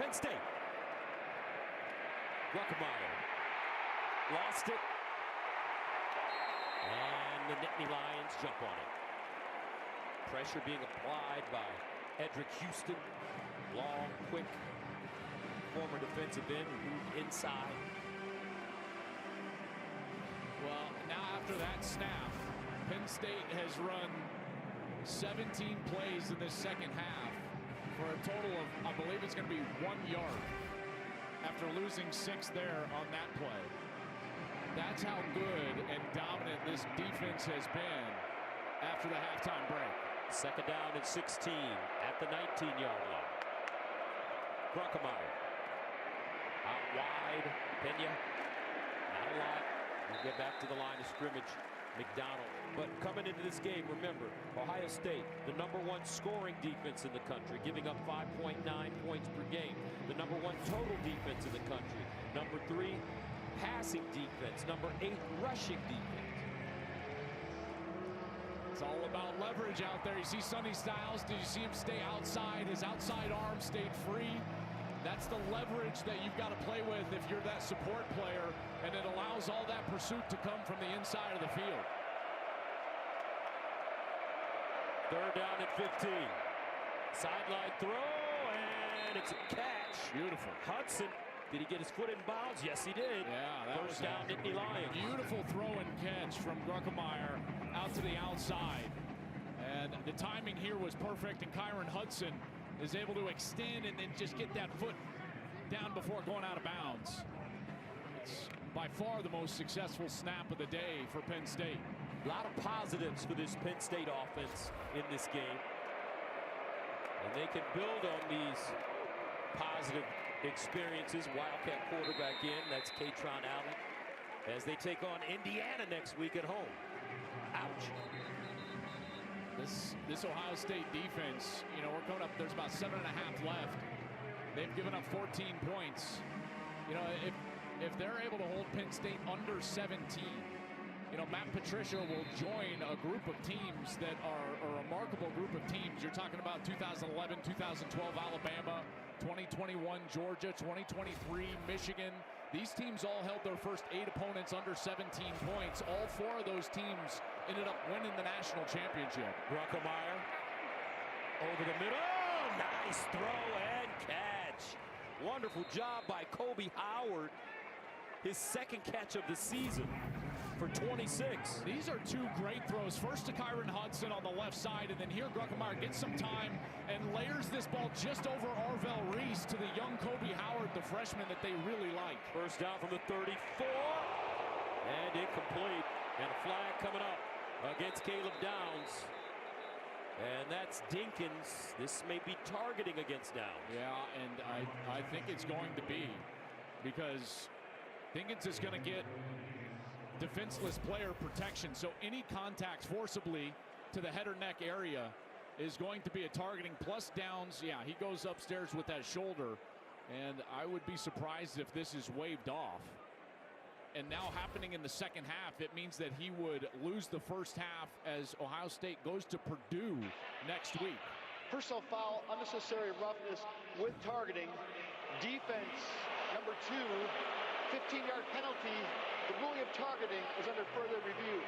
Penn State. Ruckemeyer lost it. And the Nittany Lions jump on it. Pressure being applied by Edric Houston. Long, quick, former defensive end who moved inside. Well, now after that snap, Penn State has run 17 plays in this second half for a total of, I believe it's going to be 1 yard after losing 6 there on that play. That's how good and dominant this defense has been after the halftime break. Second down and 16 at the 19-yard line. Ruckemeyer out wide. Penn, not a lot. We'll get back to the line of scrimmage. McDonald. But coming into this game, remember, Ohio State, the #1 scoring defense in the country, giving up 5.9 points per game. The #1 total defense in the country. #3 passing defense. #8 rushing defense. It's all about leverage out there. You see Sonny Styles. Did you see him stay outside? His outside arm stayed free. That's the leverage that you've got to play with if you're that support player, and it allows all that pursuit to come from the inside of the field. Third down at 15. Sideline throw, and it's a catch. Beautiful. Hudson, did he get his foot in bounds? Yes, he did. Yeah, that First was down, Nittany Lions. Beautiful throw and catch from Ruckemeyer out to the outside. And the timing here was perfect, and Kyron Hudson is able to extend and then just get that foot down before going out of bounds. It's by far the most successful snap of the day for Penn State. A lot of positives for this Penn State offense in this game. And they can build on these positive experiences. Wildcat quarterback in, that's Katron Allen, as they take on Indiana next week at home. Ouch. This Ohio State defense, you know, we're coming up, there's about 7.5 left. They've given up 14 points. You know, if they're able to hold Penn State under 17, you know, Matt Patricia will join a group of teams that are a remarkable group of teams. You're talking about 2011, 2012 Alabama, 2021 Georgia, 2023 Michigan. These teams all held their first 8 opponents under 17 points. All 4 of those teams ended up winning the national championship. Ruckemeyer over the middle. Oh, nice throw and catch. Wonderful job by Kobe Howard. His second catch of the season for 26. These are 2 great throws. First to Kyron Hudson on the left side, and then here Ruckemeyer gets some time and layers this ball just over Arvell Reese to the young Kobe Howard, the freshman that they really like. First down from the 34, and incomplete. And a flag coming up against Caleb Downs. And that's Dinkins. This may be targeting against Downs. Yeah, and I think it's going to be, because Dinkins is going to get defenseless player protection. So any contact forcibly to the head or neck area is going to be a targeting. Plus Downs, yeah, he goes upstairs with that shoulder, and I would be surprised if this is waved off. And now happening in the second half, it means that he would lose the first half as Ohio State goes to Purdue next week. Personal foul, unnecessary roughness with targeting. Defense, number 2, 15-yard penalty. The ruling of targeting is under further review.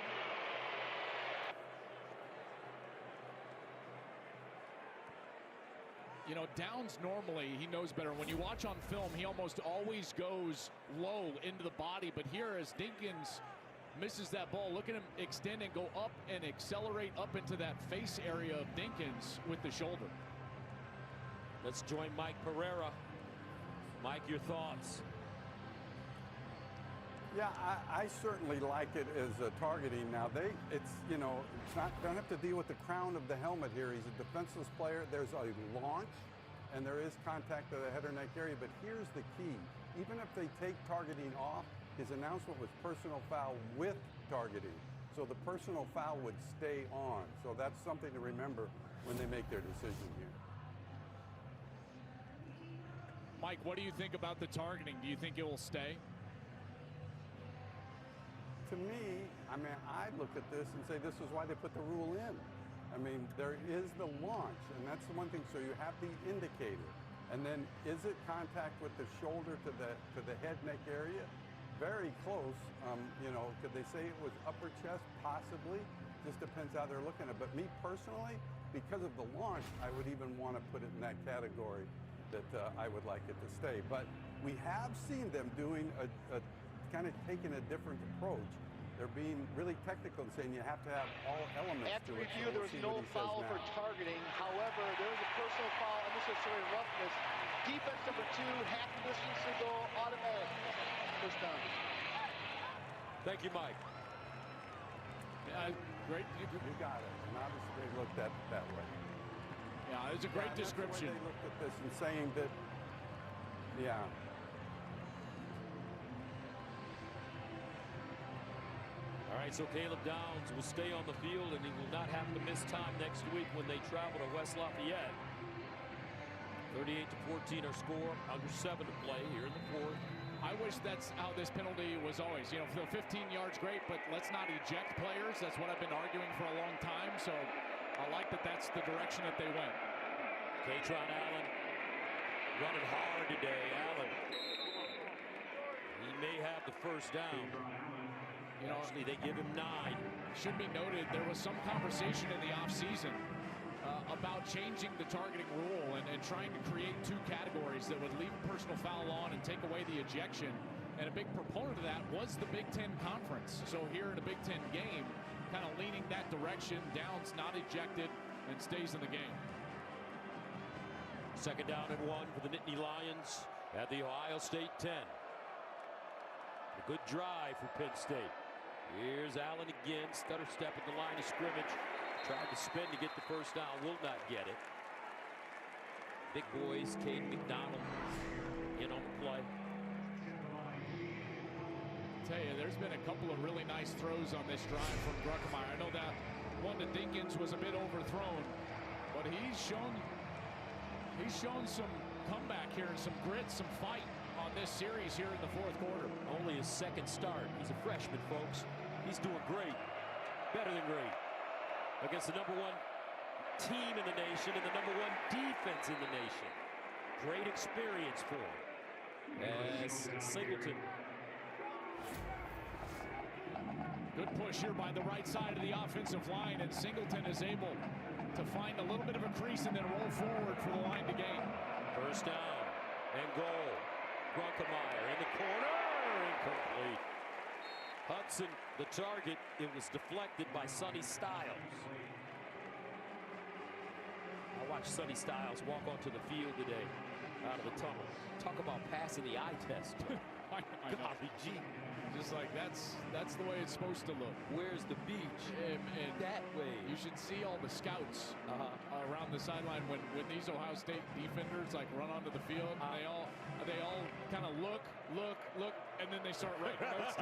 You know, Downs normally, he knows better. When you watch on film, he almost always goes low into the body. But here, as Dinkins misses that ball, look at him extend and go up and accelerate up into that face area of Dinkins with the shoulder. Let's join Mike Pereira. Mike, your thoughts? Yeah, I certainly like it as a targeting. Now it's don't have to deal with the crown of the helmet here. He's a defenseless player. There's a launch, and there is contact to the head or neck area. But here's the key: even if they take targeting off, his announcement was personal foul with targeting. So the personal foul would stay on. So that's something to remember when they make their decision here. Mike, what do you think about the targeting? Do you think it will stay? To me, I mean, I look at this and say this is why they put the rule in. I mean, there is the launch, and that's the one thing. So you have the indicator. And then is it contact with the shoulder to the head neck area? Very close. You know, could they say it was upper chest? Possibly. Just depends how they're looking at it. But me personally, because of the launch, I would even want to put it in that category that I would like it to stay. But we have seen them doing a kind of taking a different approach. They're being really technical and saying you have to have all elements After to it. review, there was no foul for targeting. However, there was a personal foul, unnecessary roughness. Defense number 2, half the distance to go, automatic. First down. Thank you, Mike. Great. You got it. And obviously they looked at it that way. Yeah, it's a great description. That's the way they looked at this and saying that, yeah. All right, so Caleb Downs will stay on the field, and he will not have to miss time next week when they travel to West Lafayette. 38-14 our score, under 7 to play here in the 4th. I wish that's how this penalty was always. You know, for the 15 yards, great, but let's not eject players. That's what I've been arguing for a long time, so I like that that's the direction that they went. Kaytron Allen running hard today. Allen, he may have the first down. You know, actually, they give him 9. Should be noted, there was some conversation in the offseason about changing the targeting rule and trying to create 2 categories that would leave personal foul on and take away the ejection. And a big proponent of that was the Big Ten Conference. So here in a Big Ten game, kind of leaning that direction. Downs not ejected and stays in the game. 2nd down and 1 for the Nittany Lions at the Ohio State 10. A good drive for Penn State. Here's Allen again, stutter step at the line of scrimmage. Tried to spin to get the first down, will not get it. Big boys, Caden McDonald in on the play. Tell you, there's been a couple of really nice throws on this drive from Grunkemeyer. I know that one to Dinkins was a bit overthrown, but he's shown some comeback here and some grit, some fight on this series here in the 4th quarter. Only his 2nd start. He's a freshman, folks. He's doing great, better than great, against the #1 team in the nation and the #1 defense in the nation. Great experience for him. As Singleton. Good push here by the right side of the offensive line, and Singleton is able to find a little bit of a crease and then roll forward for the line to gain. First down and goal. Grunkemeyer in the corner, incomplete. Hudson, the target, it was deflected by Sonny Styles. I watched Sonny Styles walk onto the field today out of the tunnel. Talk about passing the eye test. I know. Golly gee. Just like that's the way it's supposed to look. Where's the beach? And that way. You should see all the scouts around the sideline when these Ohio State defenders like run onto the field. They all kind of look, and then they start writing notes.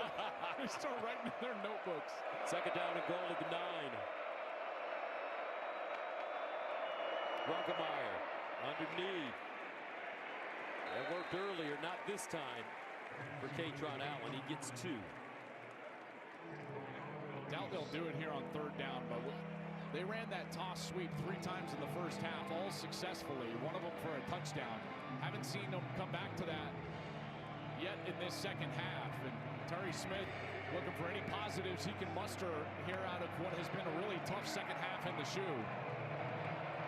They start writing in their notebooks. 2nd down and goal at the 9. Grunkemeyer underneath. That worked earlier, not this time for Kaytron Allen. He gets 2. Doubt they'll do it here on 3rd down, but they ran that toss sweep 3 times in the first half, all successfully. One of them for a touchdown. Haven't seen them come back to that yet in this 2nd half. And Terry Smith looking for any positives he can muster here out of what has been a really tough 2nd half in the shoe.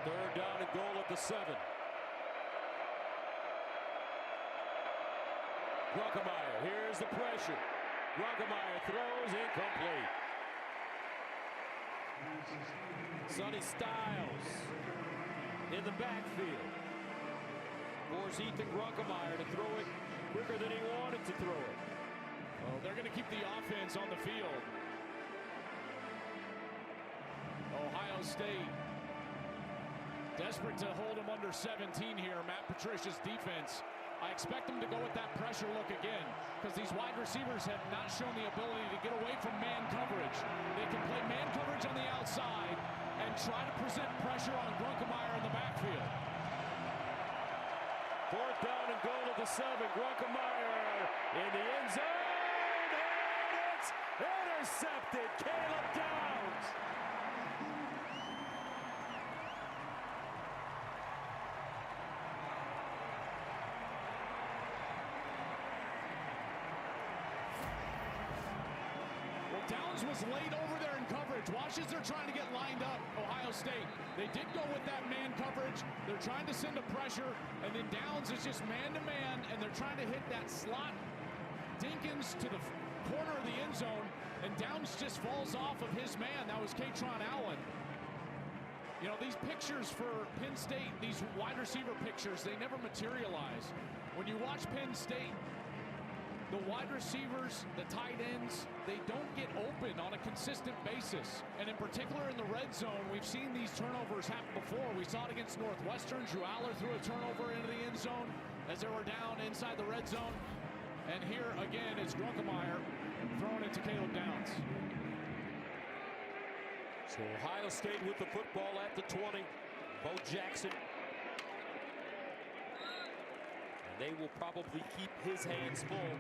3rd down and goal at the 7. Grunkemeyer, here's the pressure. Grunkemeyer throws, incomplete. Sonny Styles in the backfield. Force Ethan Grunkemeyer to throw it quicker than he wanted to throw it. Well, they're going to keep the offense on the field. Ohio State desperate to hold them under 17 here. Matt Patricia's defense. I expect them to go with that pressure look again because these wide receivers have not shown the ability to get away from man coverage. They can play man coverage on the outside and try to present pressure on Grunkemeyer in the backfield. 4th down and goal at the 7. Grunkemeyer in the end zone, and it's intercepted. Caleb Downs. Downs was laid over there in coverage. Watch as they're trying to get lined up, Ohio State. They did go with that man coverage. They're trying to send a pressure, and then Downs is just man-to-man, and they're trying to hit that slot. Dinkins to the corner of the end zone, and Downs just falls off of his man. That was Katron Allen. You know, these pictures for Penn State, these wide receiver pictures, they never materialize. When you watch Penn State, the wide receivers, the tight ends, they don't get open on a consistent basis. And in particular in the red zone, we've seen these turnovers happen before. We saw it against Northwestern. Drew Aller threw a turnover into the end zone as they were down inside the red zone. And here again is Grunkemeyer thrown into Caleb Downs. So Ohio State with the football at the 20. Bo Jackson. And they will probably keep his hands full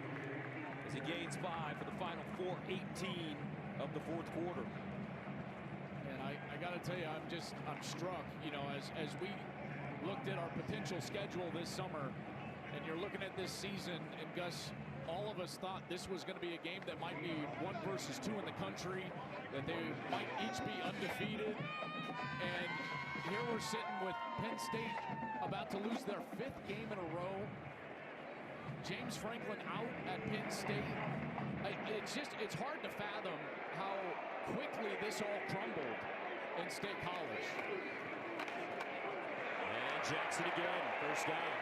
as he gains 5 for the final 4:18 of the fourth quarter. And I got to tell you, I'm struck, you know, as we looked at our potential schedule this summer, and you're looking at this season, and Gus, all of us thought this was going to be a game that might be 1 versus 2 in the country, that they might each be undefeated. And here we're sitting with Penn State about to lose their 5th game in a row. James Franklin out at Penn State. It's hard to fathom how quickly this all crumbled in State College. And Jackson again, first down.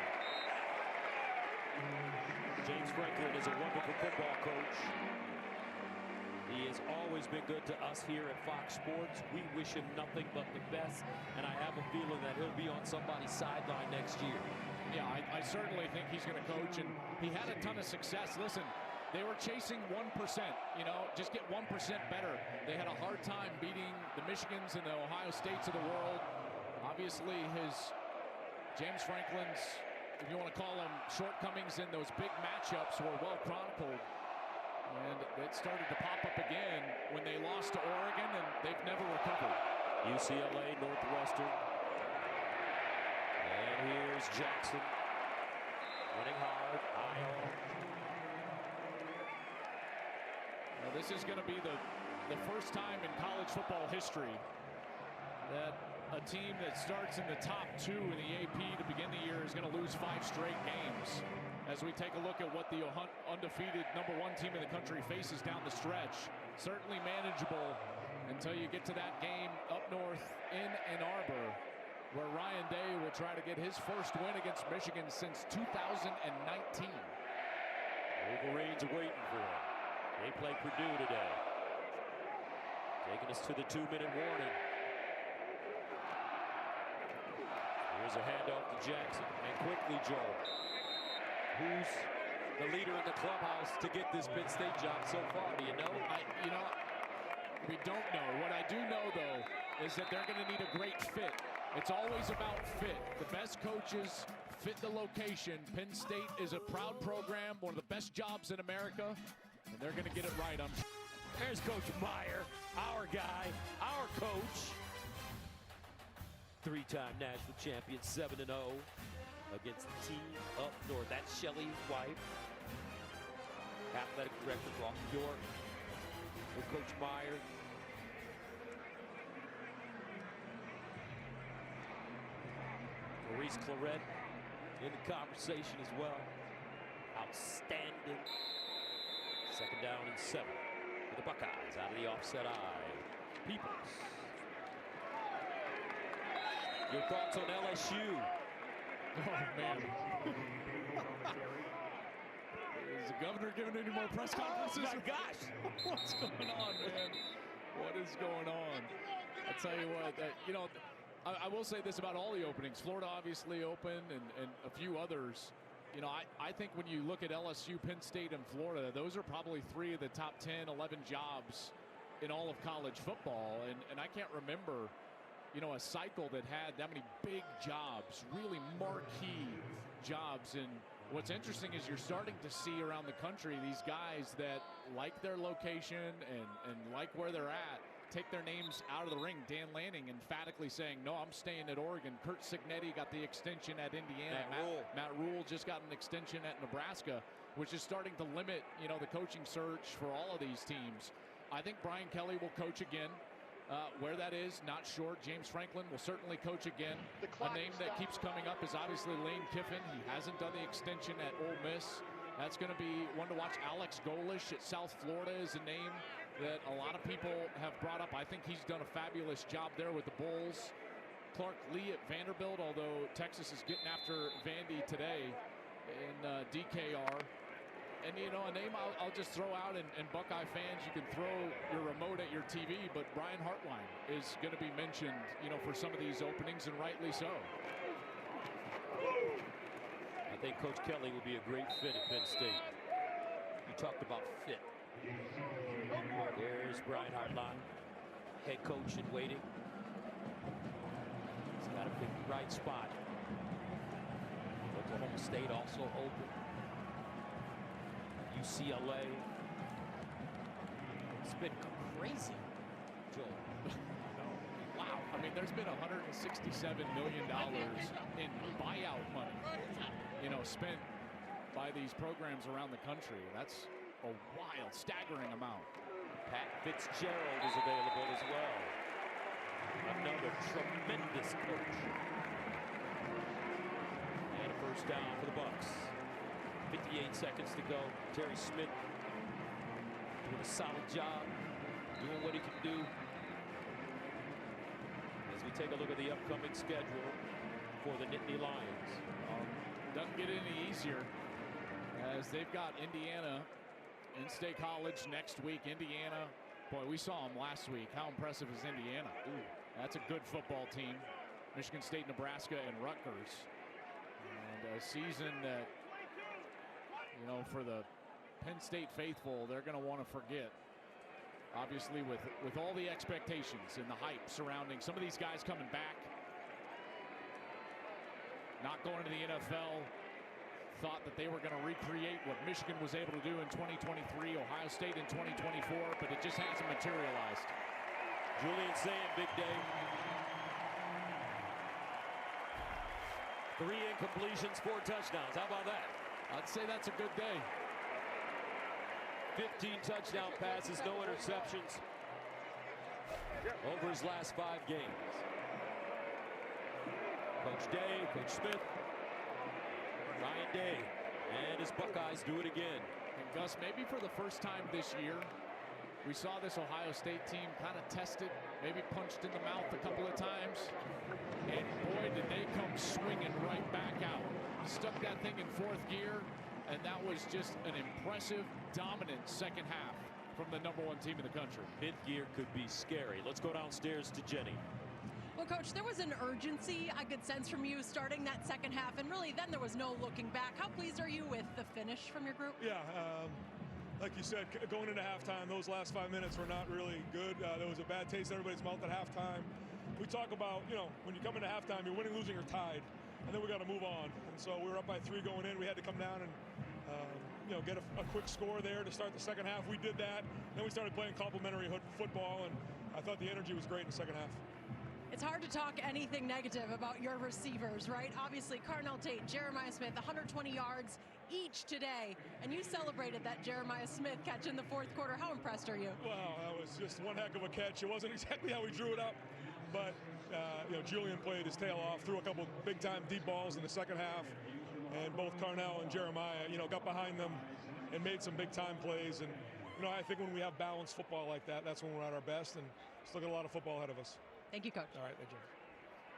James Franklin is a wonderful football coach. He has always been good to us here at Fox Sports. We wish him nothing but the best, and I have a feeling that he'll be on somebody's sideline next year. Yeah, I certainly think he's going to coach, and he had a ton of success. Listen, they were chasing 1%, you know, just get 1% better. They had a hard time beating the Michigans and the Ohio States of the world. Obviously, James Franklin's, if you want to call them shortcomings in those big matchups, were well chronicled. And it started to pop up again when they lost to Oregon, and they've never recovered. UCLA, Northwestern. And here's Jackson. Running hard, Iowa. Now this is going to be the first time in college football history that a team that starts in the top 2 in the AP to begin the year is going to lose 5 straight games. As we take a look at what the undefeated #1 team in the country faces down the stretch. Certainly manageable until you get to that game up north in Ann Arbor, where Ryan Day will try to get his first win against Michigan since 2019. Wolverines are waiting for him. They play Purdue today. Taking us to the 2-minute warning. Here's a handoff to Jackson, and quickly, Joel. Who's the leader in the clubhouse to get this Penn State job so far? Do you know? We don't know. What I do know, though, is that they're going to need a great fit. It's always about fit. The best coaches fit the location. Penn State is a proud program, one of the best jobs in America, and they're going to get it right. There's Coach Meyer, our guy, our coach. 3-time national champion, 7-0 against the team up north. That's Shelly's wife, athletic director from New York, with Coach Meyer. Maurice Claret in the conversation as well. Outstanding. 2nd down and 7 for the Buckeyes out of the offset eye. Peoples. Your thoughts on LSU? Oh, man. Is the governor giving any more press conferences? Oh, my gosh. What's going on, man? What is going on? I tell you what, I will say this about all the openings. Florida obviously open, and a few others. You know, I think when you look at LSU, Penn State, and Florida, those are probably 3 of the top 10, 11 jobs in all of college football. And I can't remember, you know, a cycle that had that many big jobs, really marquee jobs. And what's interesting is you're starting to see around the country these guys that like their location and like where they're at take their names out of the ring. Dan Lanning emphatically saying, no, I'm staying at Oregon. Curt Cignetti got the extension at Indiana. Matt Rule just got an extension at Nebraska, which is starting to limit, you know, the coaching search for all of these teams. I think Brian Kelly will coach again. Where that is, not sure. James Franklin will certainly coach again. A name that keeps coming up is obviously Lane Kiffin. He hasn't done the extension at Ole Miss. That's going to be one to watch. Alex Golish at South Florida is a name that a lot of people have brought up. I think he's done a fabulous job there with the Bulls. Clark Lee at Vanderbilt, although Texas is getting after Vandy today in DKR. And, you know, a name I'll just throw out, and Buckeye fans, you can throw your remote at your TV, but Brian Hartline is going to be mentioned, you know, for some of these openings, and rightly so. I think Coach Kelly will be a great fit at Penn State. You talked about fit. There's Brian Hartline, head coach in waiting. He's got to pick the right spot. Oklahoma State also open. UCLA. It's been crazy, Joel. Wow. I mean, there's been $167 million in buyout money, you know, spent by these programs around the country. That's a wild, staggering amount. Pat Fitzgerald is available as well. Another tremendous coach. And a first down for the Bucks. 58 seconds to go. Terry Smith doing a solid job, doing what he can do. As we take a look at the upcoming schedule for the Nittany Lions. Doesn't get any easier, as they've got Indiana in State College next week. Indiana, boy, we saw them last week. How impressive is Indiana? Ooh, that's a good football team. Michigan State, Nebraska, and Rutgers. And a season that, you know, for the Penn State faithful, they're going to want to forget. Obviously, with all the expectations and the hype surrounding some of these guys coming back, not going to the NFL, thought that they were going to recreate what Michigan was able to do in 2023, Ohio State in 2024, but it just hasn't materialized. Julian Sayin, big day. 3 incompletions, 4 touchdowns. How about that? I'd say that's a good day. 15 touchdown passes, no interceptions over his last 5 games. Coach Day, Coach Smith, Ryan Day, and his Buckeyes do it again. And Gus, maybe for the first time this year, we saw this Ohio State team kind of tested, maybe punched in the mouth a couple of times, and boy, did they come swinging right back out. Stuck that thing in 4th gear, and that was just an impressive, dominant second half from the #1 team in the country. 5th gear could be scary. Let's go downstairs to Jenny. Well, Coach, there was an urgency I could sense from you starting that second half, and really then there was no looking back. How pleased are you with the finish from your group? Yeah, like you said, going into halftime, those last 5 minutes were not really good. There was a bad taste in everybody's mouth at halftime. We talk about, you know, when you come into halftime, you're winning, losing, or tied, and then we got to move on. And so we were up by 3 going in. We had to come down and, you know, get a quick score there to start the second half. We did that. Then we started playing complimentary football, and I thought the energy was great in the second half. It's hard to talk anything negative about your receivers, right? Obviously, Carnell Tate, Jeremiah Smith, 120 yards each today, and you celebrated that Jeremiah Smith catch in the 4th quarter. How impressed are you? Wow, that was just one heck of a catch. It wasn't exactly how we drew it up, but you know, Julian played his tail off, threw a couple big-time deep balls in the second half, and both Carnell and Jeremiah, you know, got behind them and made some big-time plays. And you know, I think when we have balanced football like that, that's when we're at our best, and still got a lot of football ahead of us. Thank you, Coach. All right, thank you.